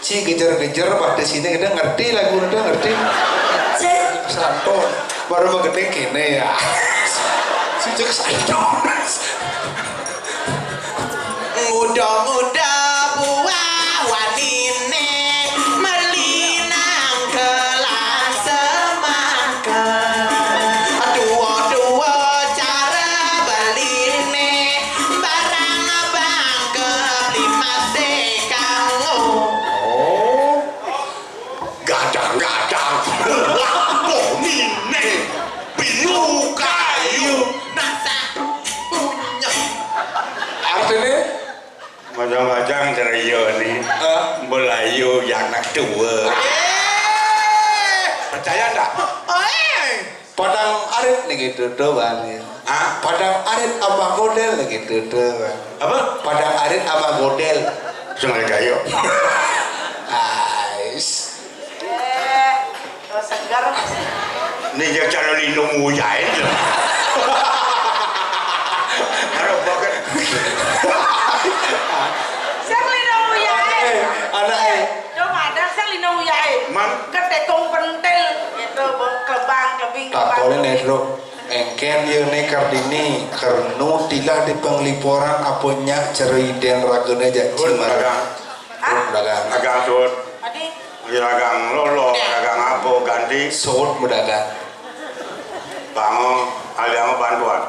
Ci kejar-kejar pada sini kita ngerti lagu udah ngerti. Santon baru menggede kene ya. Sejak santon. Muda-muda buah wanine melinang kelan semangka dua-dua cara beline barang abang ke lima sekang gadang-gadang mine pilu kayu rasa punya Artinya macam-macam ceriyo nih Melayu yang nak tua percaya tak? padang arit nih gitu doang ya. Padang arit abah godel nih gitu doang. Apa? Padang arit abah godel. Sungai kayu Ais. Segar. ini dia calon lindung ujain harap banget Saya lindung uyai. Anak Coba ada saya lindung uyai. Man. Ketekung pentil itu kebang kebing. tak boleh nedro. Engken ye ne kardini karnu tilah di penglipuran apunya ceriden ragene jadi dagang dagang dagang sud Adi. dagang lolo dagang apa ganti sud mudagang bangun aliangan bantuan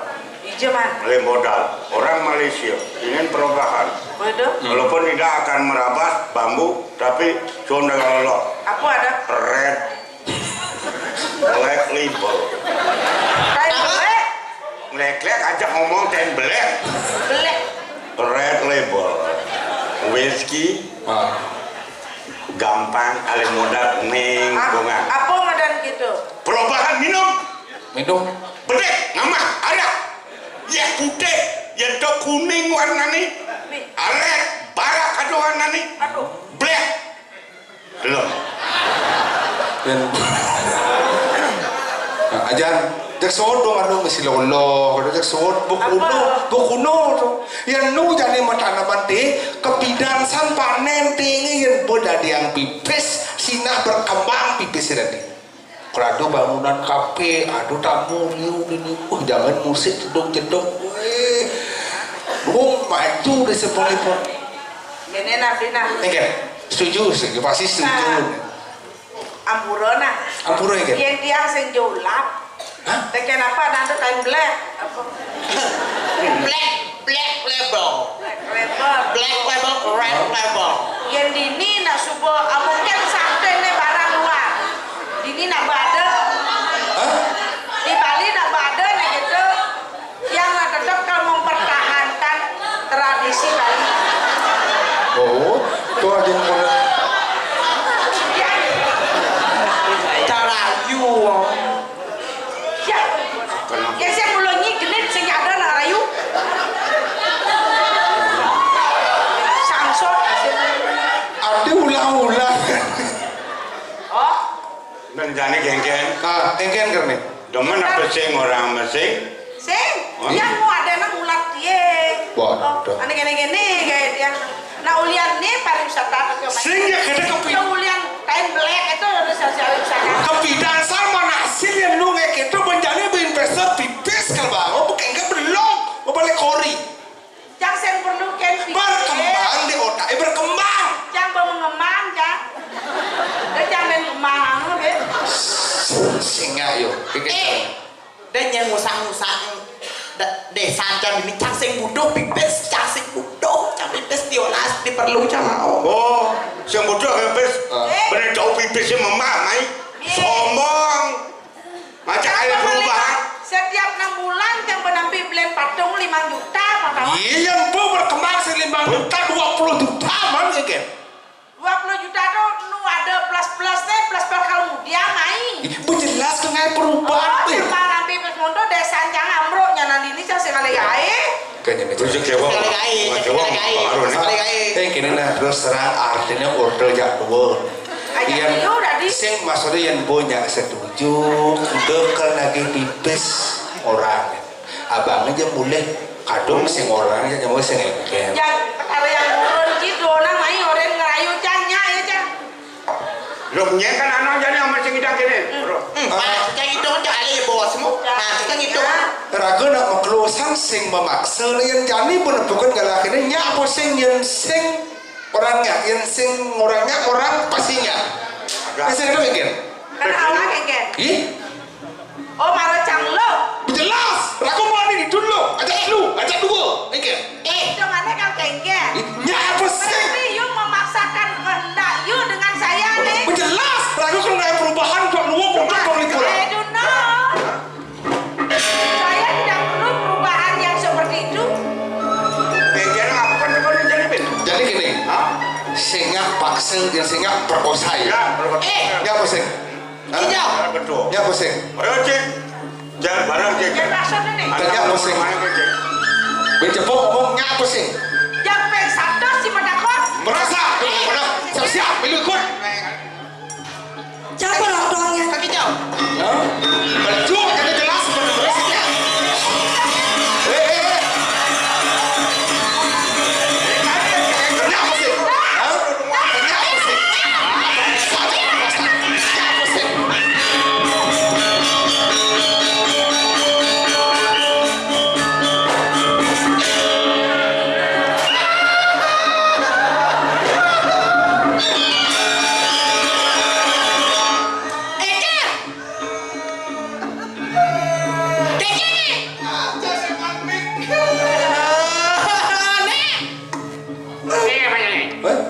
Ijo man. oleh modal orang Malaysia ingin perubahan Waduh. walaupun tidak akan merabas bambu tapi cuma dagang lolo Apa ada? red black label Kain belek. lek-lek aja ngomong ten black Belek. red label whisky gampang ale modal ning bunga Apa ngadan gitu? perubahan minum minum bedek ngamah ada ya putih ya do kuning warna nih alet barak ada warna nih Aduh. black belum dan nah, ajan jak sod dong anu mesti lolo kalau jak sod bukuno tuh yang nu jadi matanaman teh kepidansan panen tinggi yang beda yang pipis sinah berkembang pipis tadi kalau ada bangunan kafe ada tamu liu gini jangan musik cedok maju di sepuluh pun Ini nabi nah. setuju pasti setuju Ampurona. Ampura ya? Yang tiang sing julap. Hah? Tapi kenapa nanti kain black? Apa? black label Black label. red label Yang dini nak subuh mungkin sampai nih barang luar. Dini nak bada. Hah? Di Bali nak bada nih gitu. Yang nak tetap kalau mempertahankan tradisi Bali. Oh, itu aja yang carayu Ya, ya saya mulai genit sing ada nak rayu. Sangsot. ada ulang-ulang. Oh, menjani geng-geng Engken kerni. demen apa sing orang mesing sing yang mau ada nak ulat dia. Waduh. Ane gini kayak dia. Nah ulian nih pariwisata ke Sing ya kada kepi. Ya ulian kain black itu udah sosial wisata. Kepidansan mana hasil yang nu ngek itu menjadi investor pipis kalau bang, oh bukan enggak belum, mau balik kori. Yang saya perlu kan Berkembang di otak, berkembang. Yang mengembang kan. Dan jangan kembang, deh. Singa yo, pikir. dan yang ngusang-ngusang desa jam ini cang sing butuh pipis cang sing butuh cang pipis Asli perlu sama Oh, yang bodoh pipis. Bener jauh pipisnya memamai. Sombong. Macam ada perubahan. Setiap 6 bulan yang menampi beli patung 5 juta maka Iya yang berkembang 5 juta 20 juta mana kan? 20 juta tuh nu ada plus-plusnya plus kalau dia main. Bu jelas dengan perubahan Oh, tuh. sama nampi pes mondo desa Anjang Amro nyana ini saya sekali gae. Kayaknya Terus kewang. kini nah terus terang artinya order jadwal. Aja dulu tadi. Sing maksudnya yang punya setuju dekel lagi pipis orang. Abang aja mulai kadung sing orang aja mau sing engkel. Yang ada yang turun gitu orang main orang ngerayu canya ya cang. Lo kan anak jadi yang macam kita kini. Yang itu kan ada bosmu. Kan itu. Ragu nak maklusan sing memaksa yang jani pun bukan galah kini nyak apa sing yang sing orangnya yang sing orangnya orang pastinya. Bisa kita bikin? Karena awak kengken. Ih, Oh maro cang lo. jelas. Ragu mau ini dulu. Ajak dulu. Bikin. Jangannya kau kengken. Nyak apa sing? Tapi you memaksakan kehendak you dengan saya nih. Jelas. Ragu kan ada perubahan buat lu untuk politik. I don't know. Saya tidak perlu perubahan yang seperti itu. Bagian apa kan kau jadi pin? Jadi gini. Singa paksa dan singa perkosa ya. Ya apa sing? Hijau. Betul. Ya apa sing? Ayo cik. Jangan barang cik. Yang maksudnya nih. Tanya apa sing? Becepok ngomong ngapa sing? Yang peng sabdo si pedakon. Merasa, mana? Siap-siap, pilih ikut. Siapa lah orangnya? Kaki jauh. Ya, berjuang kata jelas benar-benarnya. Kenapa sih? Hah? Kenapa sih? Kenapa sih?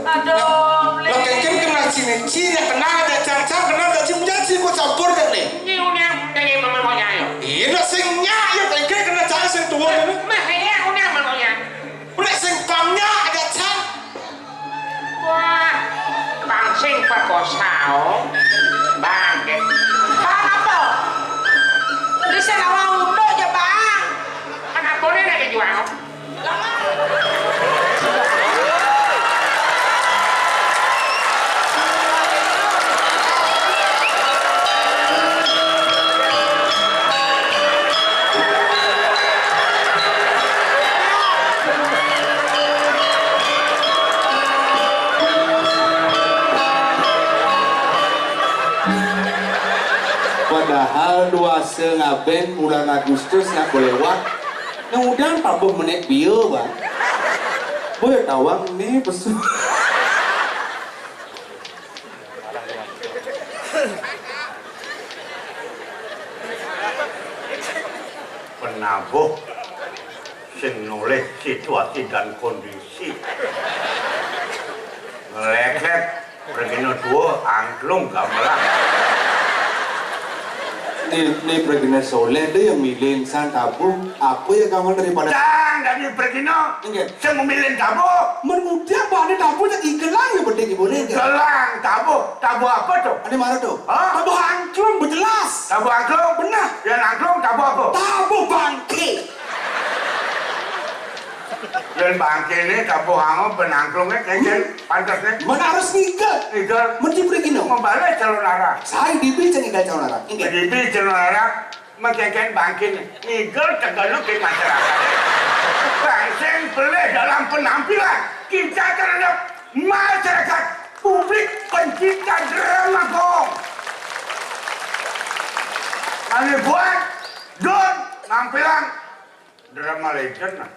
Aduh, Lah kengken kena cini-cini, kena ada cang-cang, kena ada cim-cim, kok campur kan nih? Iya, nak sing nyak ya kengken kena cang sing tua ini. Udah sing pamnya ada cang. bang apa? Bisa nawang undo aja bang. Lama. Padahal 2,5 bulan Agustus yang lewat, yang udah 40 menit biar bang. Boleh tawang nih pesu. Penabuh sing noleh situasi dan kondisi ngeleket begini dua angklung gamelan Nih pergi soleh deh yang milih insan tabu. Apa ya kamu daripada? dan dari begini Enggak. saya memilih tabu Menudia pada tabu yang ikhlas ya penting boleh enggak? gelang tabu apa tuh Ada mana tuh? Hah? Tabu angklung berjelas. tabu angklung Benar. yang angklung tabu apa Tabu bangke. dan bangke ini tabu hango penangklungnya kayaknya pantasnya Mana harus nikah? igal Mesti pergi no. membalik calon arah Saya dibincang ikhlas calon arah. Enggak. jadi calon arah makanya bangke igal tegaluk di masyarakat bangsen pelih dalam penampilan kita terhadap masyarakat publik pencinta drama kong kami buat don nampilan drama legend nah.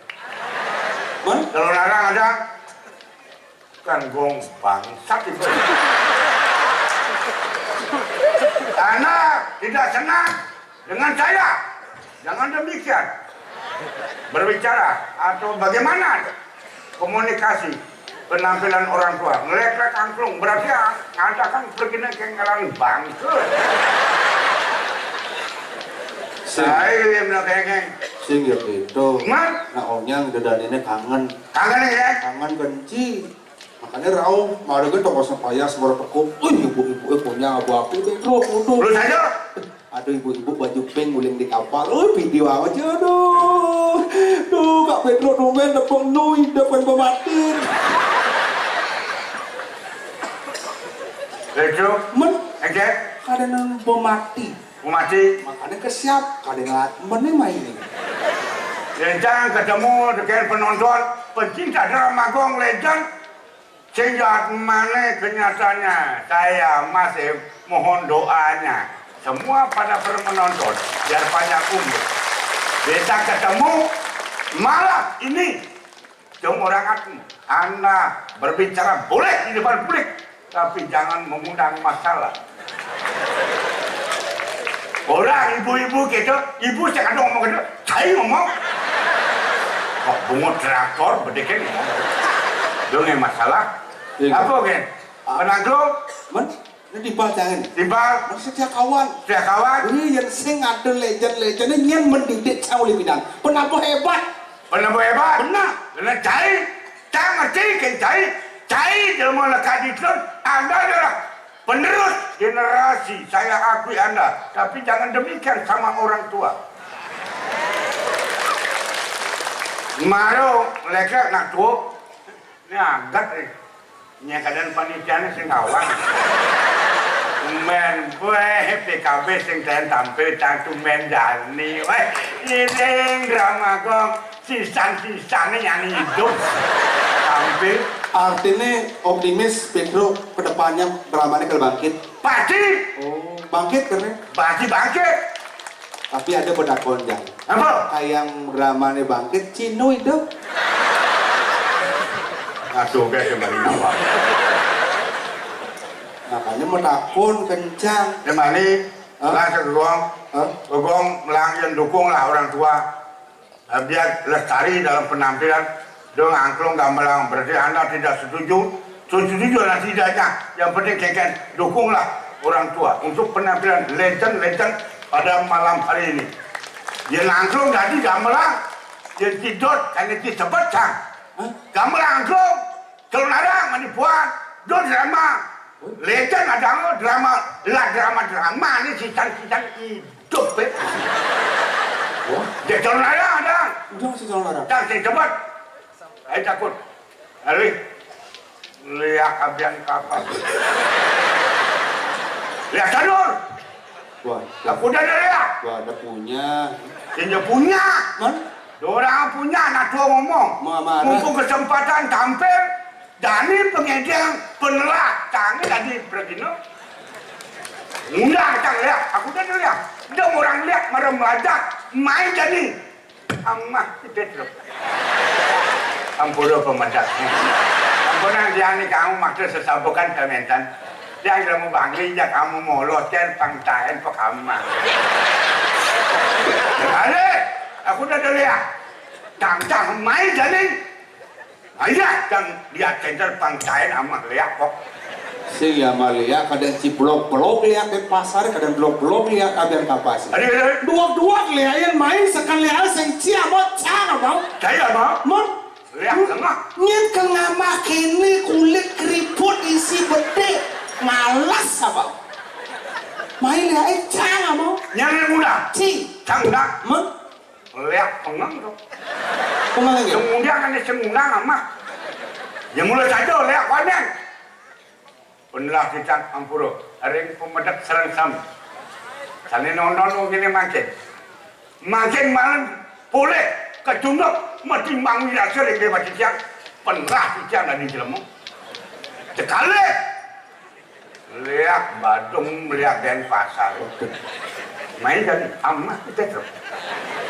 Man? Kalau larang ada kan gong bangsat itu. Anda tidak senang dengan saya, jangan demikian. Berbicara atau bagaimana komunikasi penampilan orang tua. Ngelek-lek angklung berarti ngadakan perginya kengalan bangke. Saya yang nak kengeng. Sing ya itu. Man, Nah onyang dadane kangen. kangen ya? Kangen benci. Makanya rau mari ke toko sepaya semua tekuk. Ibu-ibu punya abu-abu Petro foto. Lu saja. Aduh ibu-ibu baju pink guling di kapal. Video aja aduh. Duh Kak Petro domen nepong nui depan pematir. Lejo, Men ege, kadang bom mati. mati. Makanya kesiap kadang meneh main. Lencang ketemu dengan penonton pencinta drama Gong Legend. Sehingga mana kenyataannya, saya masih mohon doanya semua pada penonton biar banyak umur. Bisa ketemu malam ini. Semua orang aku, Anda berbicara boleh di depan publik, tapi jangan mengundang masalah. Orang ibu-ibu gitu, ibu saya ngomong gitu, saya ngomong. Kok bungut traktor berdeket ngomong. Dengan masalah. Apa kan? Penanggung, Men ini dibal jangan. timbal, Maksudnya kawan. dia kawan, Yang sing ada legend-legendnya nyen mendidik Cauli Bidang. Penampu hebat. penampu hebat. Benar. Karena cai, cai ngerti kan cai dalam lekat di Islam, Anda adalah penerus generasi. Saya akui Anda, tapi jangan demikian sama orang tua. Maru mereka nak tua, ni agak ni. Ni kadang panitianya sing kawan. Men boleh PKB sing ten tampil cantu men jani. Weh, ini drama Gong sisan-sisannya yang hidup. Tampil Artinya optimis Pedro kedepannya dramanya kalau bangkit. pasti, Oh, bangkit karena. pasti bangkit. Tapi ada pedakon yang Apa? kayak dramanya bangkit Cino itu. Aduh, guys kembali nawar. Makanya medakon kencang. Kembali, langsung Gong melang yang dukung lah orang tua. Biar lestari dalam penampilan. Dong angklung gamelang berarti Anda tidak setuju. Setuju lah tidaknya. Yang penting keken dukunglah orang tua untuk penampilan legend pada malam hari ini. Yang angklung tadi gamelang, yang tidur karena dia sebetang. Gamelang angklung, kalau ada manipuan, do drama. Legend ada drama ini sisan hidup. Dia kalau ada. Jangan sih jangan larang. Dan saya cepat. Saya takut. Ali, lihat abian kapal. Lihat sadur. Wah, Aku udah ada lihat. wah ada punya. Dia punya. Man, Orang punya anak tua ngomong. Marah. Mumpung kesempatan tampil. Dani pengedian penelah. Tangan tadi begini. Undang tak lihat. Aku udah lihat. Dia orang lihat marah melajak. Main jadi. Amah kita terus. Ampura pemedak. Ampura dia ni kamu maksud sesabukan kementan. Dia kamu bangli ya kamu mau lotken pangtain pak kamu. Ale, aku dah lihat. Tang main jadi. Ayah dan lihat center pangtain amah lihat kok. sing ya Malia kadang ciblok-blok lihat ke pasar, kadang blok-blok lihat kabian kapas. Ada Dua-dua lihat main sekali lihat sing ciamot cara bang. saya mau Mon, lihat tengah. nyet kengama kini kulit keriput isi bede malas apa? Main lihat cara mau. Yang muda, Ci, cangdak, mon, lihat tengah tu. kemana gitu? Kemudian kan semula amah. Yang mulai saja lihat panen. Penlah kita ampuro, ring pemedak serangsam. Sana nonton begini makin malam boleh kejunuk mati mangi rasa lagi macam siang. Penlah kita ada di jelemu. Sekali lihat Badung, lihat Denpasar. Main jadi amah kita terus.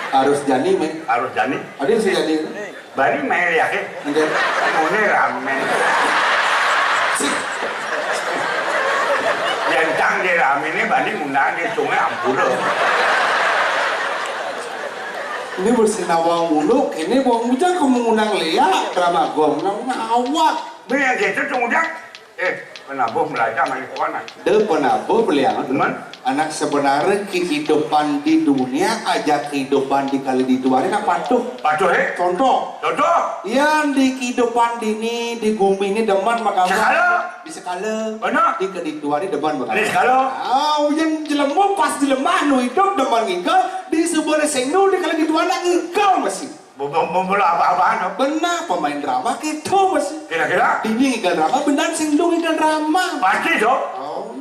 Harus jani men. Harus jadi. Ada yang sih jani. Bari main lihat ke. Enggak. Mone ramen. Yang cang di ramen ini bani undang di sungai Ampura. Ini bersih nawang muluk, ini bawang hujan kamu ngundang Lea, drama gua ngundang awak. Biar gitu kemudian penabuh belajar main kawan. Deh penabuh beliang. Teman. Anak sebenarnya kehidupan di dunia aja kehidupan di kali di dua ini apa tuh? Patuh Contoh. Yang di kehidupan dini di bumi ini deman maka di sekala. Benar. Di kedua ini deman maka. Di sekala. Yang jelema pas jelema nu hidup deman ngikal di sebuah senu di kali di dua nak ngikal masih. Bola apa-apaan? Benar pemain drama gitu masih. Kira-kira? Dini ngikal drama benar sing dong ngikal drama. Pasti dong.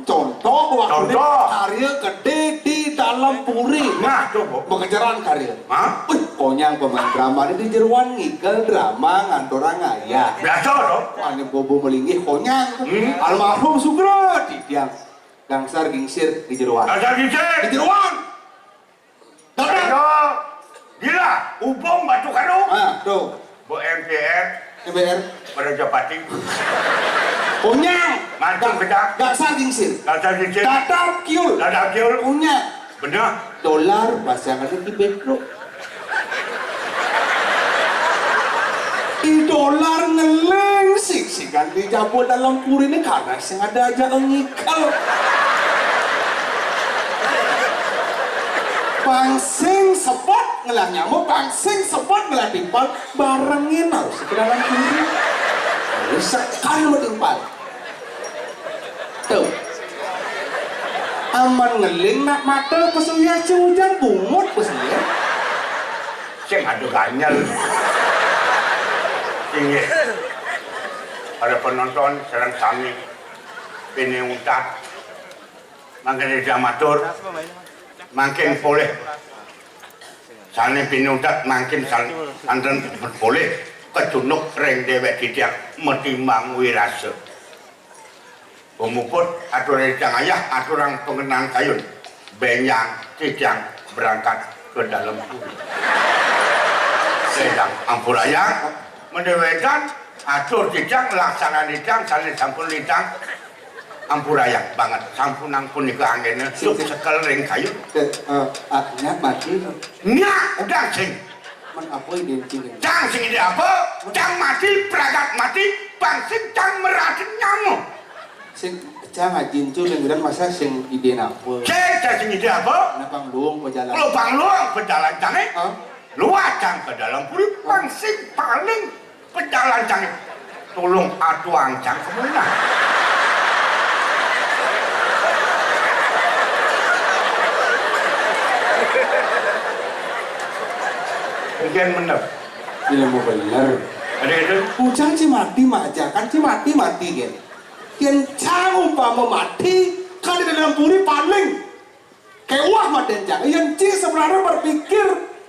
Contoh waktu ini karya gede di dalam puri. Nah, coba. Pengejaran karya. Hah? Konyang pemain drama ini di jeruan ngikal drama ngantorang ayah. Biasa dong. Ane bobo melinggih konyang. Almarhum Sugro di tiang gangsar gingsir di jeruan. Gangsar gingsir di jeruan. Gila, ubung batu karung. Tuh. Bu MPR. Pada Japati. Konyang. Mancung kedak. Gangsar gingsir. Dadap kiul. Konyang. Benar. Dolar pasangannya di backdrop. Dolar ngeleng siksikan dijabut dalam puri ini karena sing ada aja ngikal. Pangsing sepot ngelah nyamuk, pangsing sepot ngelah timpal, barengin harus ke dalam puri. Lalu sekali mau timpal. Tuh. Aman ngeling nak mata pesuya hujan bungut pesuya. Sing adu ganyal. Tinggi. Para penonton serang sami ini untat makin amatur makin boleh sani pinuntat makin sandan boleh kecunuk reng dewek didiak metimbang wirase pemuput aturan ayah aturan pengenang kayun benyang cijang berangkat ke dalam bumi sedang ampurayang mendewekan atur cijang laksana lijang salin sampun lijang ampurayang banget sampun ampun ke anginnya sup sekel ring kayu Nyak mati nyak udah sing apa ini cang sing ini apa cang mati peragat mati pangsing cang meratin nyamuk sing cang ngajin cu dengan masa sing ide apa sing ide apa napang luang pejalan lubang luang pejalan canggih luacang ke dalam puri pangsing paling pejalan canggih tolong atuang cang kemana mungkin benar ilmu bener ada itu ujang cimati aja kan cimati mati kan yang cang umpama mati kan di dalam puri paling kewah mati jang yang ci sebenarnya berpikir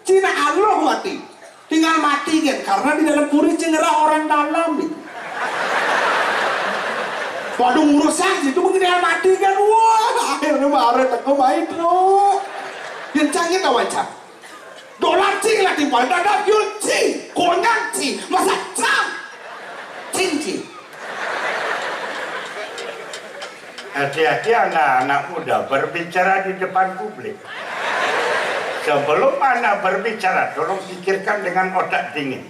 Cina Allah mati tinggal mati kan karena di dalam puri cengerah orang dalam gitu waduh ngurusan itu mungkin dia mati kan wah akhirnya marah teko main lo yang cangnya kawan cang dolar cing lah timpal dadap yul cing konyang cing masa cang cing hati-hati anak-anak muda berbicara di depan publik sebelum anak berbicara tolong pikirkan dengan otak dingin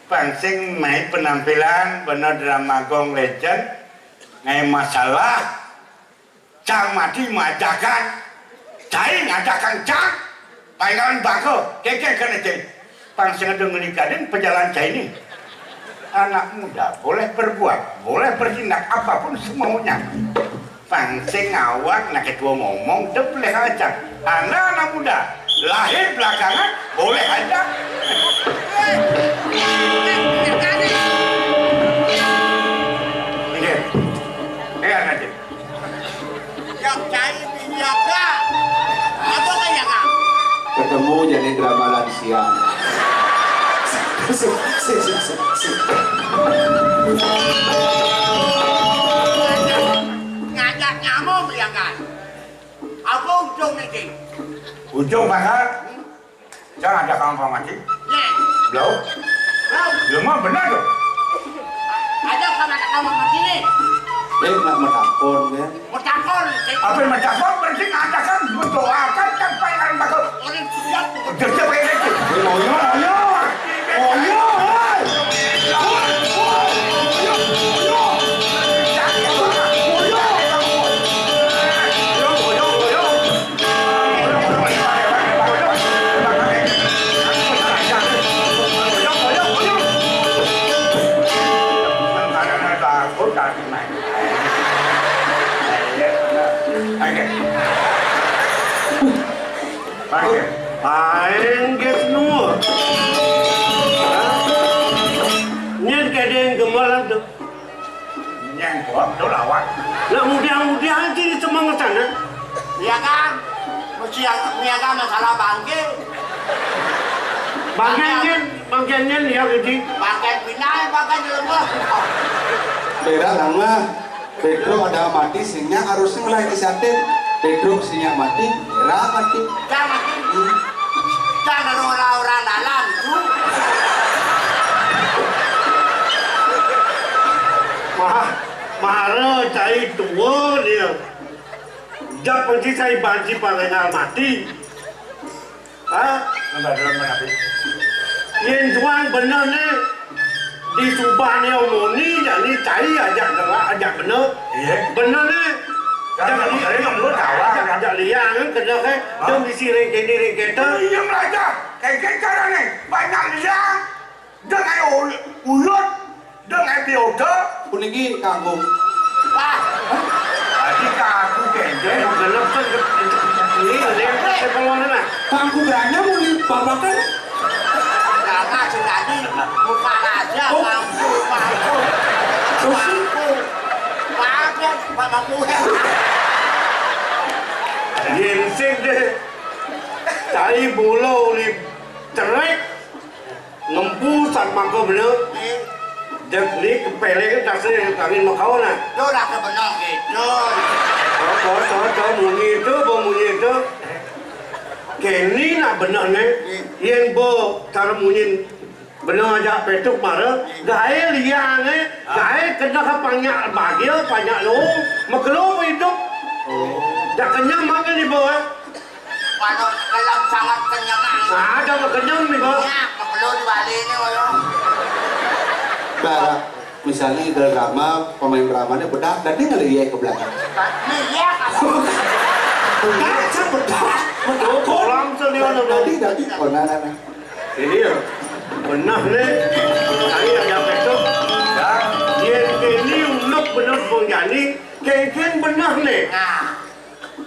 pangsing main penampilan benar drama Gong Legend ngai masalah cang mati majakan cai ngadakan cang panggilan bako keke kena cai pangsing ada ngelikanin pejalan cai ini anak muda boleh berbuat boleh bertindak apapun semaunya pangsing awak nak ketua ngomong dia boleh aja anak-anak muda lahir belakangan boleh aja lihat aja yang cari penjaga apa kayak kak ketemu jadi drama lansia ngajak nyamuk ya kan apa ujung nih ujung bakal jangan ada kamu mati belum belum mah benar tuh ada sama kamu mati nih nak menakon kan bertakon apa yang mencakup berarti ngadakan mendoakan kan panggilan bakal orang siap kerja pakai gitu oyo takut kaki main. Oke. Oke. Paling ke semua. Nyen kadang gemalan tu. Yang kuat tu lawan. Nak mudah-mudahan di semangat sana. Ya kan? Mesti niaga masalah bangke. Bangkainya dia kerja. Bangke pinai, bangke jelema. Berak lama Pedro ada mati sehingga harusnya mulai inisiatif. Pedro sehingga mati, berak mati. Jangan mati. Jangan orang-orang dalam tu. Mahara cari tua dia. Jab pergi cari banci palengan mati. Nampak dalam mana? Yang jual benar ni di Subang ni omong ni jadi cari ajak gerak ajak benar. Iya. Benar ni. Jangan cari yang lu tahu. Ajak liang kan kena kan. Dia mesti ring kereta. Iya melaja. Kayak sekarang ni banyak liang. Dengan ulut, dengan biota. Puniki kanggo. Wah, Adik aku Dia kencan. gelap kan ini liang sekolah ni lah. Kanggo beranya muli babakan. karena sudah di bukan aja mampu. Mamaku. Ginseng dia cari bulu ni cerai ngempu sama kau benar. Dia ni kepele kan tak sih kami makau nak. Itu dah kebenar gitu. Kau bunyi itu. Kini nak benar ni, yang cara bunyi benar aja petuk marah. Gaya liang ni, gaya kena banyak bahagia, banyak loh, maklo hidup. Dah kenyang makan ni bawa. Kalau kelam sangat kenyang. Ada kenyang ni bawa. Ya, perlu dibalik ni wayo. Berak. Misalnya drama, pemain dramanya bedak, dan dia ngeliat ke belakang. Ni ya kamu. Bedak, saya bedak. Orang selian Dadi. Oh, nah. Ini ya, benar ni. Cari aja petuk. Yang kini uluk benar pengjani, kengkeng benar ni. Nah,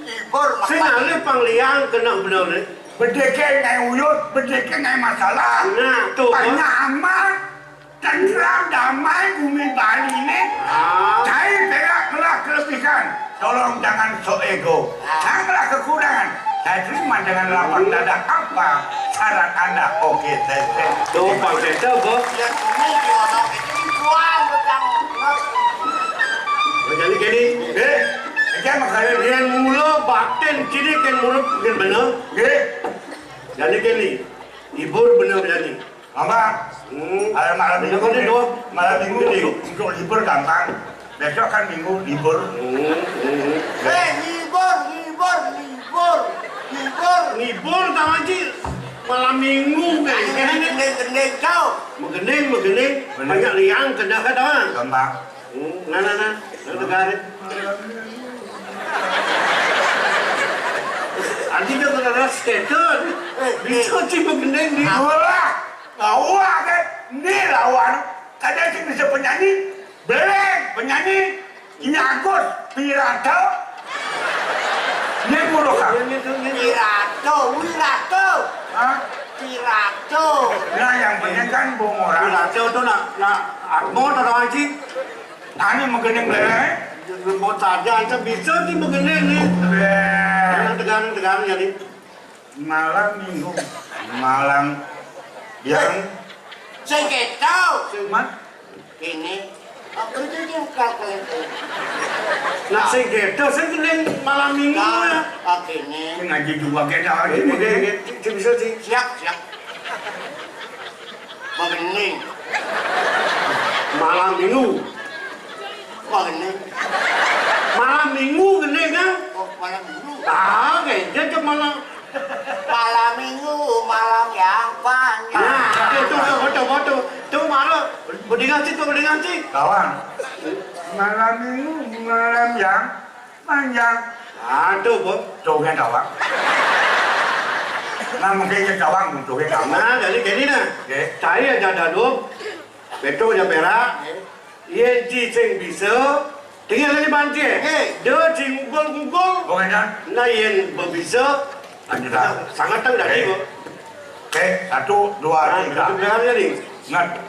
ibur Saya makan. nak pangliang kena benar ni. Berdekeng dengan ulut, berdekeng dengan masalah. Nah, tu. Banyak amat. Tenteram damai bumi Bali ni. Cari beraklah kelebihan. Tolong jangan sok ego. Janganlah kekurangan. Saya terima dengan lapang dada apa syarat anda. Okey, saya. Tu pak kereta apa? Yang ini diorang itu jual betul. Jadi kini, Jangan makanya dia. yang mula batin kini kan mula kan benar. Jadi kini, ibur benar jadi. Abang, malam minggu Kau ni dua. malam minggu untuk libur gampang. Besok kan minggu libur. Libur. Ibur tak wajib. Malam minggu kan. Gendeng kau. Mengening. Banyak liang kena kan. Gampang. Nah. Negara. Nanti dia kena skater. Bisa sih mengening ni. Wah kan, ni lawan. Kadang sih bisa penyanyi, penyanyi, nyangkut, pirata. Ni buruk kan? Wirato. Hah? Wirato. Nah yang penting kan bung orang. Kacau tu nak mau tak wajib. Ani mengenang beleng. Mau saja aja bisa sih mengening ni. Tegang jadi. Malam minggu, malam yang Saya tahu. mat. Ini apa itu dia kalkulasi? Nak segitu, saya kening malam minggu ya. Ini Ngaji juga kita lagi. Bisa sih. siap. Mengening. Malam minggu. Mengening. Malam minggu kening kan? Oh, malam minggu. Dia ke malam. Malam minggu, malam yang panjang. Nah, foto. Tu mana? Berdingan sih. Kawan, malam minggu, malam yang panjang. Tu bos. Tuh kan kawan. Nah mungkin ke kawan untuk ke kawan. Nah, jadi gini nah. Okey. Saya ada dua. Betul aja perak. Yen ji sing bisa tinggal lagi banci. Dia ji ngumpul-ngumpul. Bukan kan? Nah yen berbisa ada sangat tang dari kok. Oke, 1, 2, 3. Itu belakangnya nih. Ingat.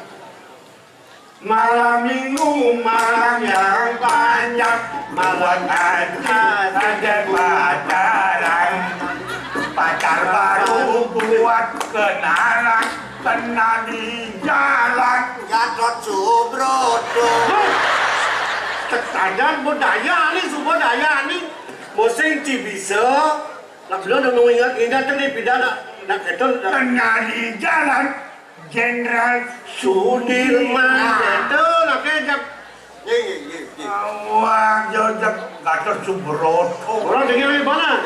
Malam minggu malam yang panjang, malam aja saja pacaran. Pacar baru buat kenalan, kenal di jalan. Gatot Subroto. Tekanan budaya ni, budaya ni. Mosing ci bisa. Nak belum dah ingat tadi pidana nak ketol. Kenal di jalan, Jenderal Sudirman itu nak kejap. Wah, jauh Gatot Subroto. Orang dengar di mana?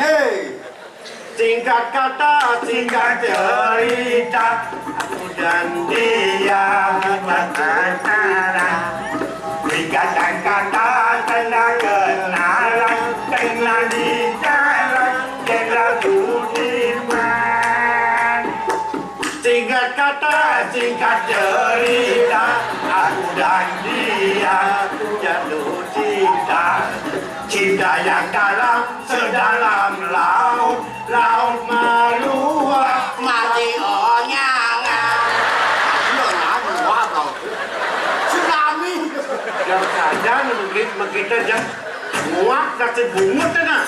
Singkat kata, singkat cerita, aku dan dia pacaran. Singkatan kata telah kenalan, kenal di jalan, Jenderal Sudirman. Singkat kata, singkat cerita, aku dan dia jatuh cinta. Cinta yang dalam, sedalam laut, laut meluap. Mati onyangan. Tsunami. Yang saja kita jam muak kasih bungut na.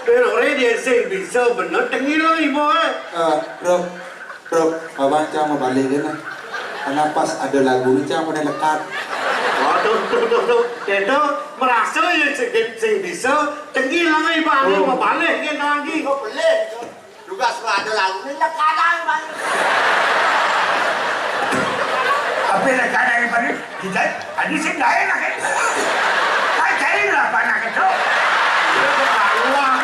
Pero orang dia sih bisa benar tengil lah ibu. Bro, abang cang mau balik kan? Karena pas ada lagu ni cang udah lekat. Tuh. Itu merasa yang sih bisa tengil lah ibu. Ini mau balik kan lagi. Kau pelik. Juga suka ada lagu ni lah kadang bang. Apa yang kadang ini? Kita tadi sih dah enak kan? Saya cari lah panak itu. Pangwah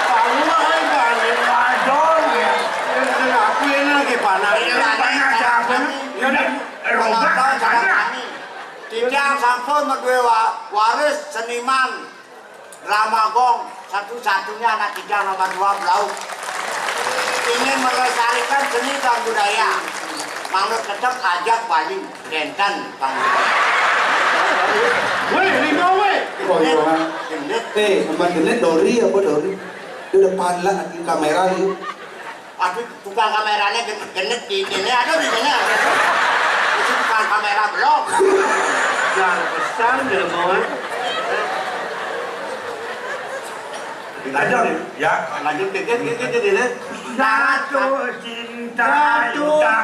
balik. Waduh ya. Aku ini lagi panas. Panak siapa? Robak sana. Tidak sampun berdua waris seniman Ramagong, satu-satunya anak kijang nomor 2 Blau. Ingin melestarikan seni dan budaya. Mangut tetap ajak paling dentan panggung. Weh, lima weh. Emang genet Dori apa Dori? Di depan lah nanti kamera ni. Tapi tukang kameranya genit di sini ada di sini. Itu bukan kamera blog. Yang besar dia mau. Lanjut ya. Lanjut dikit dia. Jatuh cinta yuda.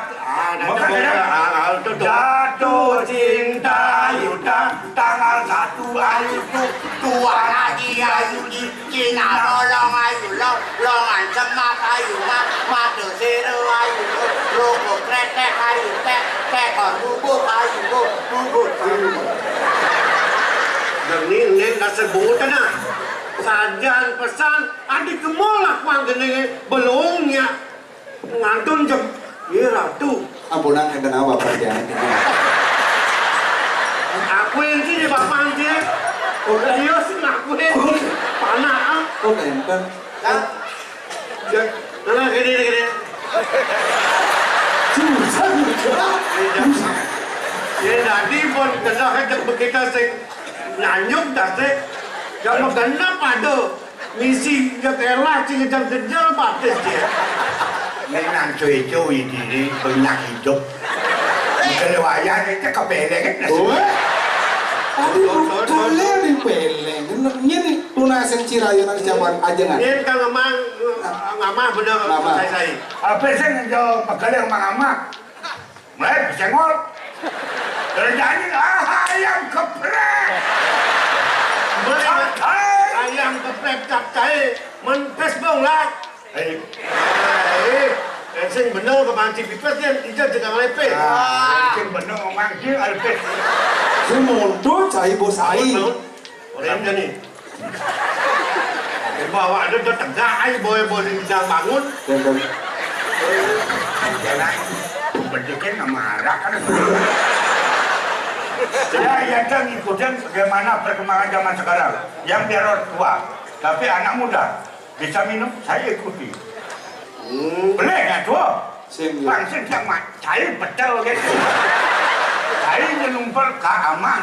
Jatuh cinta yuda. Tanggal 1 Agustus. Tua lagi ayu di Cina long ayu long semak ayu madu seru ayu logo kretek ayu tekor bubuk ayu bubuk. Ini nak sebut na. Sajan pesan adik kemolak wang gene belongnya ngantun jam ya ratu. Ampunan yang kenal bapak jangan. Aku yang sini bapak dia. Dia sih aku yang panah. Oh kan? Nah gini. Susah juga. Ya tadi pun kena hajat begitu sing nanyuk dah sih. Kalau kena pada misi ketelah jam kerja batas dia. Memang cuy-cuy ini banyak hidup. Kalau wayang itu kepeleng kan? Aduh, boleh di peleng. Ini tunasan ciraya nak jaman ajangan. Ini kan ngama benar saya. Apa sih yang pegawai ngama? Mulai bisa ngol. Kerjanya ayam geprek. Ayam geprek capcay men Facebook lah. Sing benar ke mancing pipet dia tidak dengan lepet. Sing benar mancing lepet. Semudah cai bos ai. Orang ni. Bawa ada tengah ai boy sedang bangun. Jangan berdekin marah kan. Saya yang ngikutin bagaimana perkembangan zaman sekarang. Yang biar orang tua, tapi anak muda bisa minum, saya ikuti. Boleh nggak tuh? Langsung yang cair betul gitu. Aing numpang keaman.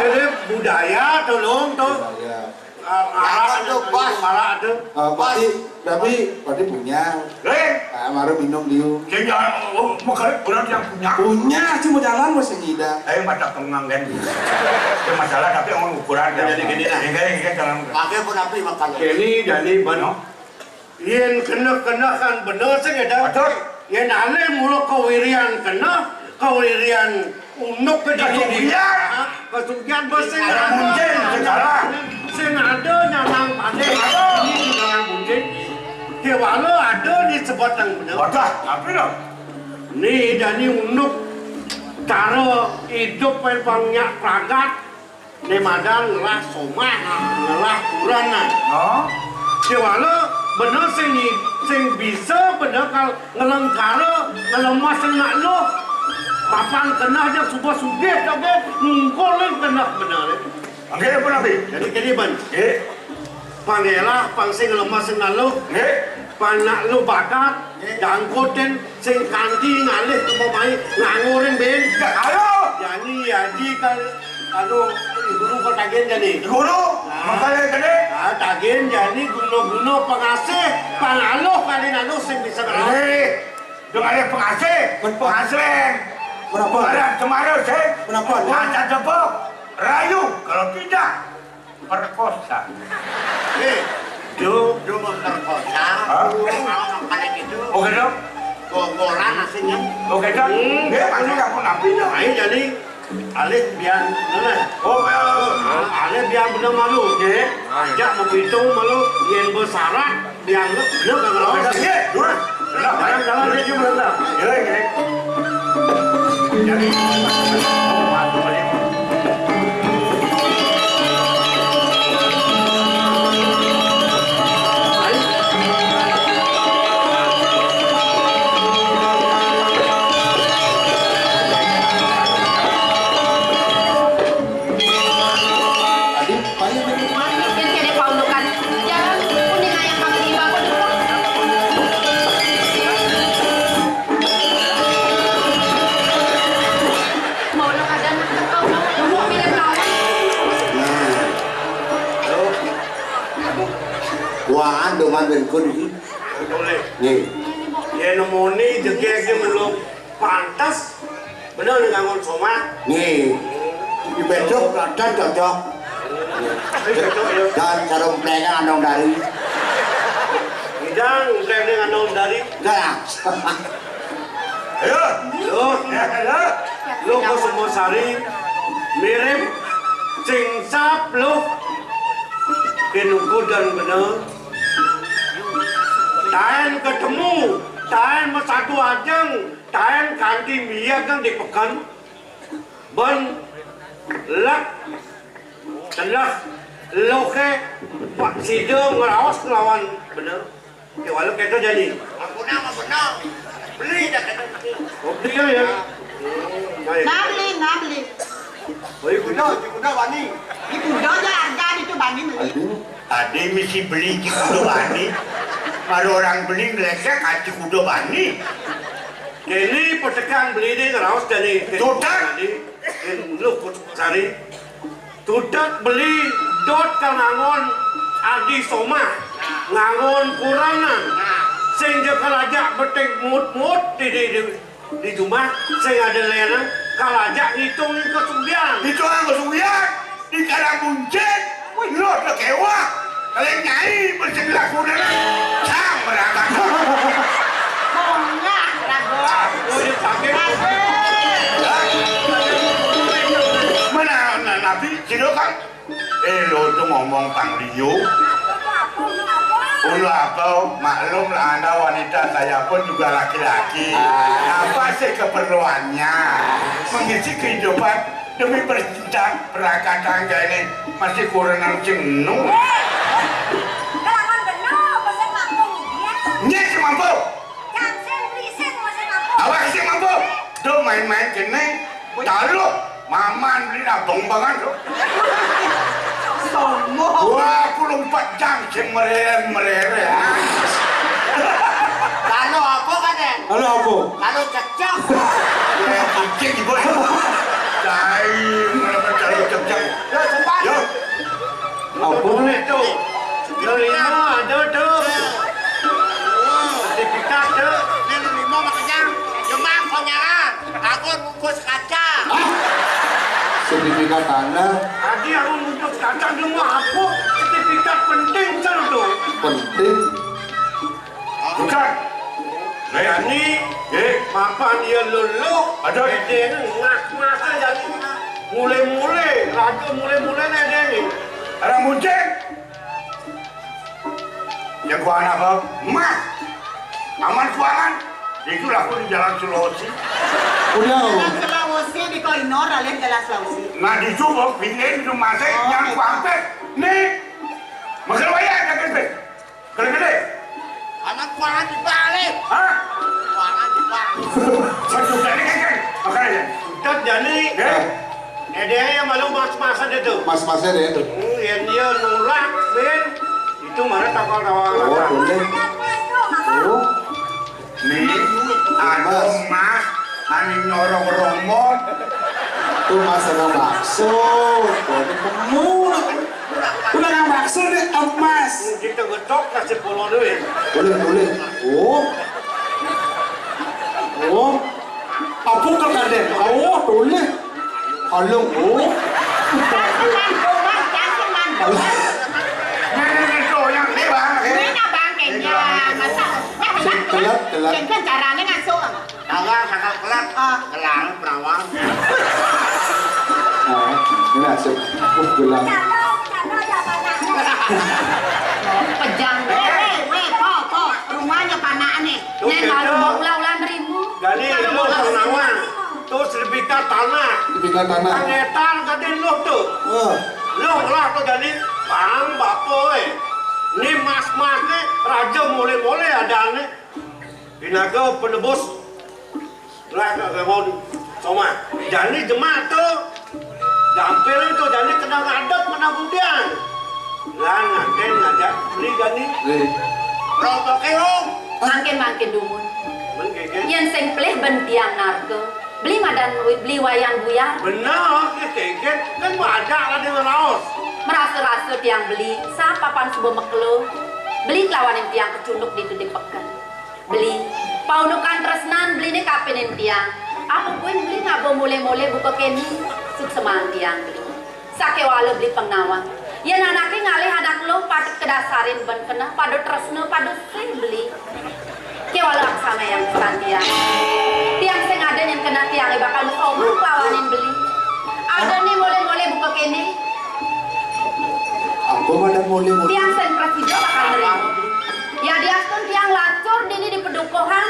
Jadi budaya tolong tuh. Ya. Malah tuh bos, malah tuh. Berarti punya. Maru minum liu. Jangan makanya orang yang punya. Punya, cuma jalan masih ngida. Mata pengang kan. Itu masalah tapi orang ukuran Jadi gini lah. Ini jalan. Pakai pun api makan. Ini jadi benar. Yang kena kan benar sih ada. Betul. Yang aneh mulu kewirian kena, kewirian unuk ke Kesugihan. Kesugihan bos sing Ada mungkin segala. Sing ada nyanang pandai. Ini jangan mungkin. Kewalo ada di sebatang benar. Betul. Apa itu? Ni jadi unuk cara hidup banyak pragat ni madan ngelah somah ngelah kurana. Oh. Kewalo benar sing bisa benar kal ngelengkara ngelemas nak lo papan kena aja subah sugih oke nungkolin kena benar. Oke, apa nabi? Jadi kini ban. Pangelah pang sing ngelemas nak lo. Panak lu bakat jangkutin sing kanti ngalih kemamai ngangurin ben Halo. jadi haji kan guru kau tagihan jadi Guru. Makanya gede. tagihan jadi guna-guna pengasih pangaloh kali nalu sing bisa Dengan ada pengasih. Pengasih. Kenapa? Ada kemarin sih. Kenapa? Ada tepuk. Rayu. Kalau tidak perkosa. Do memperkosa. Orang makan itu. Oke dong. Gogolan aslinya. Oke dong. Dia masih nggak pun nabi dong. Ayo jadi alih biar mana Oh, alih biar benar malu je ajak menghitung malu yang bersarat biar lu kalau Oke, dulu. jalan dia cuma dah Gini. Jadi, Wah, doman ben kun iki. boleh Nih. ya nomoni jegek dia belum pantas benar dengan ngon soma Nih. Di besok dan cocok. Dan sarung plengan andong dari. hidang saya dengan nom dari Dah. ayo. lo Halo. lo kau semua sari mirip cingsap lo kenuku dan benar tahan ketemu tahan satu ajang tahan kanti minyak kan dipekan ben lak telah lo ke pak sido ngelawas lawan benar ya walau kita jadi Aku nama benar. Beli dah kata. oh dia ya baik Nabli. baik Guna wani. Ibu doja ada itu bani beli. Ada misi beli di kuda bani. Kalau orang beli ngelesek hati kuda bani. ini petekan beli di ngelawas jadi Tutak. lu cari tutak beli dot kan ngangon adi soma ngangon kuranan sehingga kalajak betek mut di rumah sing ada lena kalajak ngitung kesugihan Itu ang kesulian di kalang buncit. Wih, lo udah kewa. Kalian nyai bersebelah kuda lah. Sang berangkat. Bohongnya rago. oh dia sakit Mana nabi silakan. Lo tuh ngomong Pang Rio. Ulu apa maklum lah anda wanita saya pun juga laki-laki. Apa sih keperluannya mengisi kehidupan demi bercinta perangkat tangga ini masih kurang jenuh. Kalangan benar, pasal mampu dia. Nyek si mampu. Jangan berisik pasal mampu. Awak si mampu. Tuh main-main kene. Taruh maman beli abang bangan tuh. Sombong. 24 jam si merer. Kalau aku kan Halo apa? Kalau cecok. Cik di bawah. Cai, mana cari cek. Yo sempat. Yo. Apa ni tu? Nerima ada tu. Sertifikat tu. Ini lima makanya. Cuma konyaran. Aku bungkus kaca. Sertifikat tanah Tadi aku untuk kacang rumah apa? Sertifikat penting betul tu. penting. Bukan. Ni, makan dia lulu. Ada. Dia ni ngas jadi. Mula-mula, raja mula-mula ni dia ni. Ada muncik. Yang gua anak apa? Mas. Aman keuangan. Itulah aku di Jalan Sulawesi. Udah. Sulawesi di Koinor alias Jalan Sulawesi. Nah di Subok, pingin rumah saya yang kuangpet. Nih. Makan bayar kan gede. Gede. Anak kuangan dibalik. Hah? Kuangan dibalik. Satu kali kan? Makan aja. Dan jadi, dia yang malu mas-masan dia tu. Mas-masnya deh itu. Yang dia nolak, ben. Itu mana takal Oh, tawa. boleh. Oh, Nih, ada mas, ani nyorong romot. tuh mas ada bakso. Boleh pemula. Udah nggak bakso deh, emas. Kita getok kasih pulau duit. Boleh. Oh. Oh. Apa kau kade? Oh, boleh. Kalau oh. Nih, yang ini bang. Telat. caranya ngasuh. Dagang sangat kelat. Kelang perawang. Nah, ini asik. Gelang. Pejang. Po. Rumahnya panaan nih. Nen malu mau ulang ribu. Jadi lu pengawan. Tu sertifikat tanah. Sertifikat tanah. Kangetan jadi lu tu. Oh. Lu lah tu jadi bang bapak ni mas-mas ni raja mulai-mulai ada ni. Binaga penebus. Lah kebon sama. Jadi jemaat tu dampil tu jadi kena ngadap kena budian. Lah nanti ngajak beli gani. Rokok kehong. Makin dumun. Mengkeke. Yang sing pleh bentiang narko. Beli madan beli wayang buyar. Benar, keke kan ada lah di Laos. Merasa-rasa tiang beli. Sapapan sebuah meklo. Beli kelawan yang tiang kecunduk di tudik pekan. Beli. Paunukan tresnan beli ni kapinin tiang. Apa pun beli ngabo mule-mule buka keni. Suk semangat tiang beli. Sake wala beli pengawang. Ya anaknya ngalih anak lo patut kedasarin ben kena padu tresno padu sing beli. Kewala aksana yang selantian. Tiang sing ada yang kena tiang bakal sombong lawanin beli. Ada nih boleh buka kene. Apa madam boleh? Tiang sing presiden bakal nerima beli. Ya diaskun tiang lacur dini di pedukuhan.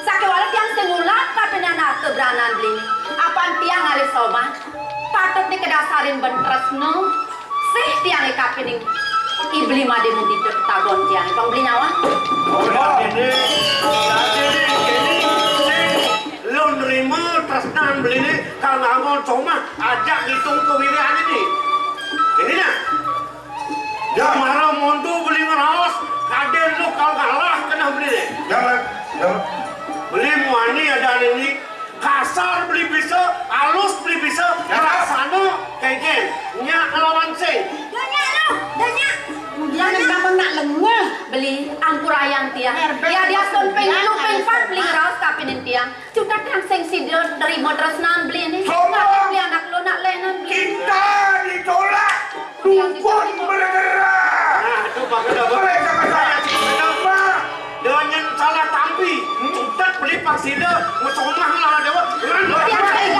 Sakewala tiang sing ulat tapi anak keberanan beli. Apaan tiang ngalih sombong? Patut dikedasarin ben tresno. Sih tiang ikapining ibli made mudi tagon tiang. Pang beli nyawa? Jadi lu nerima tresnan beli ni kalau nggak mau cuma ajak hitung kewiraan ini. Ini dah. Dia marah montu beli ngeros. Kader lu kalau kalah kena beli ni. Jangan. Beli muani ada ini. Kasar beli bisa, halus beli bisa, rasanya kayak nyak lawan sing. Danya. Yang nama nak lengah. Beli angkur ayam tiang. Ya dia sonpeng lu pengpat beli ngeros kapinin tiang. Cuta tiang sing sido dari tresnan beli ni. Sombong. Beli anak lu nak lenan beli. Kita ditolak. Dukun bergerak. Nah, itu pakai dapat. Boleh sama saya. Kenapa? Dengan salah tampi, cutat beli paksida, mesomah lah dewa. Tiang sing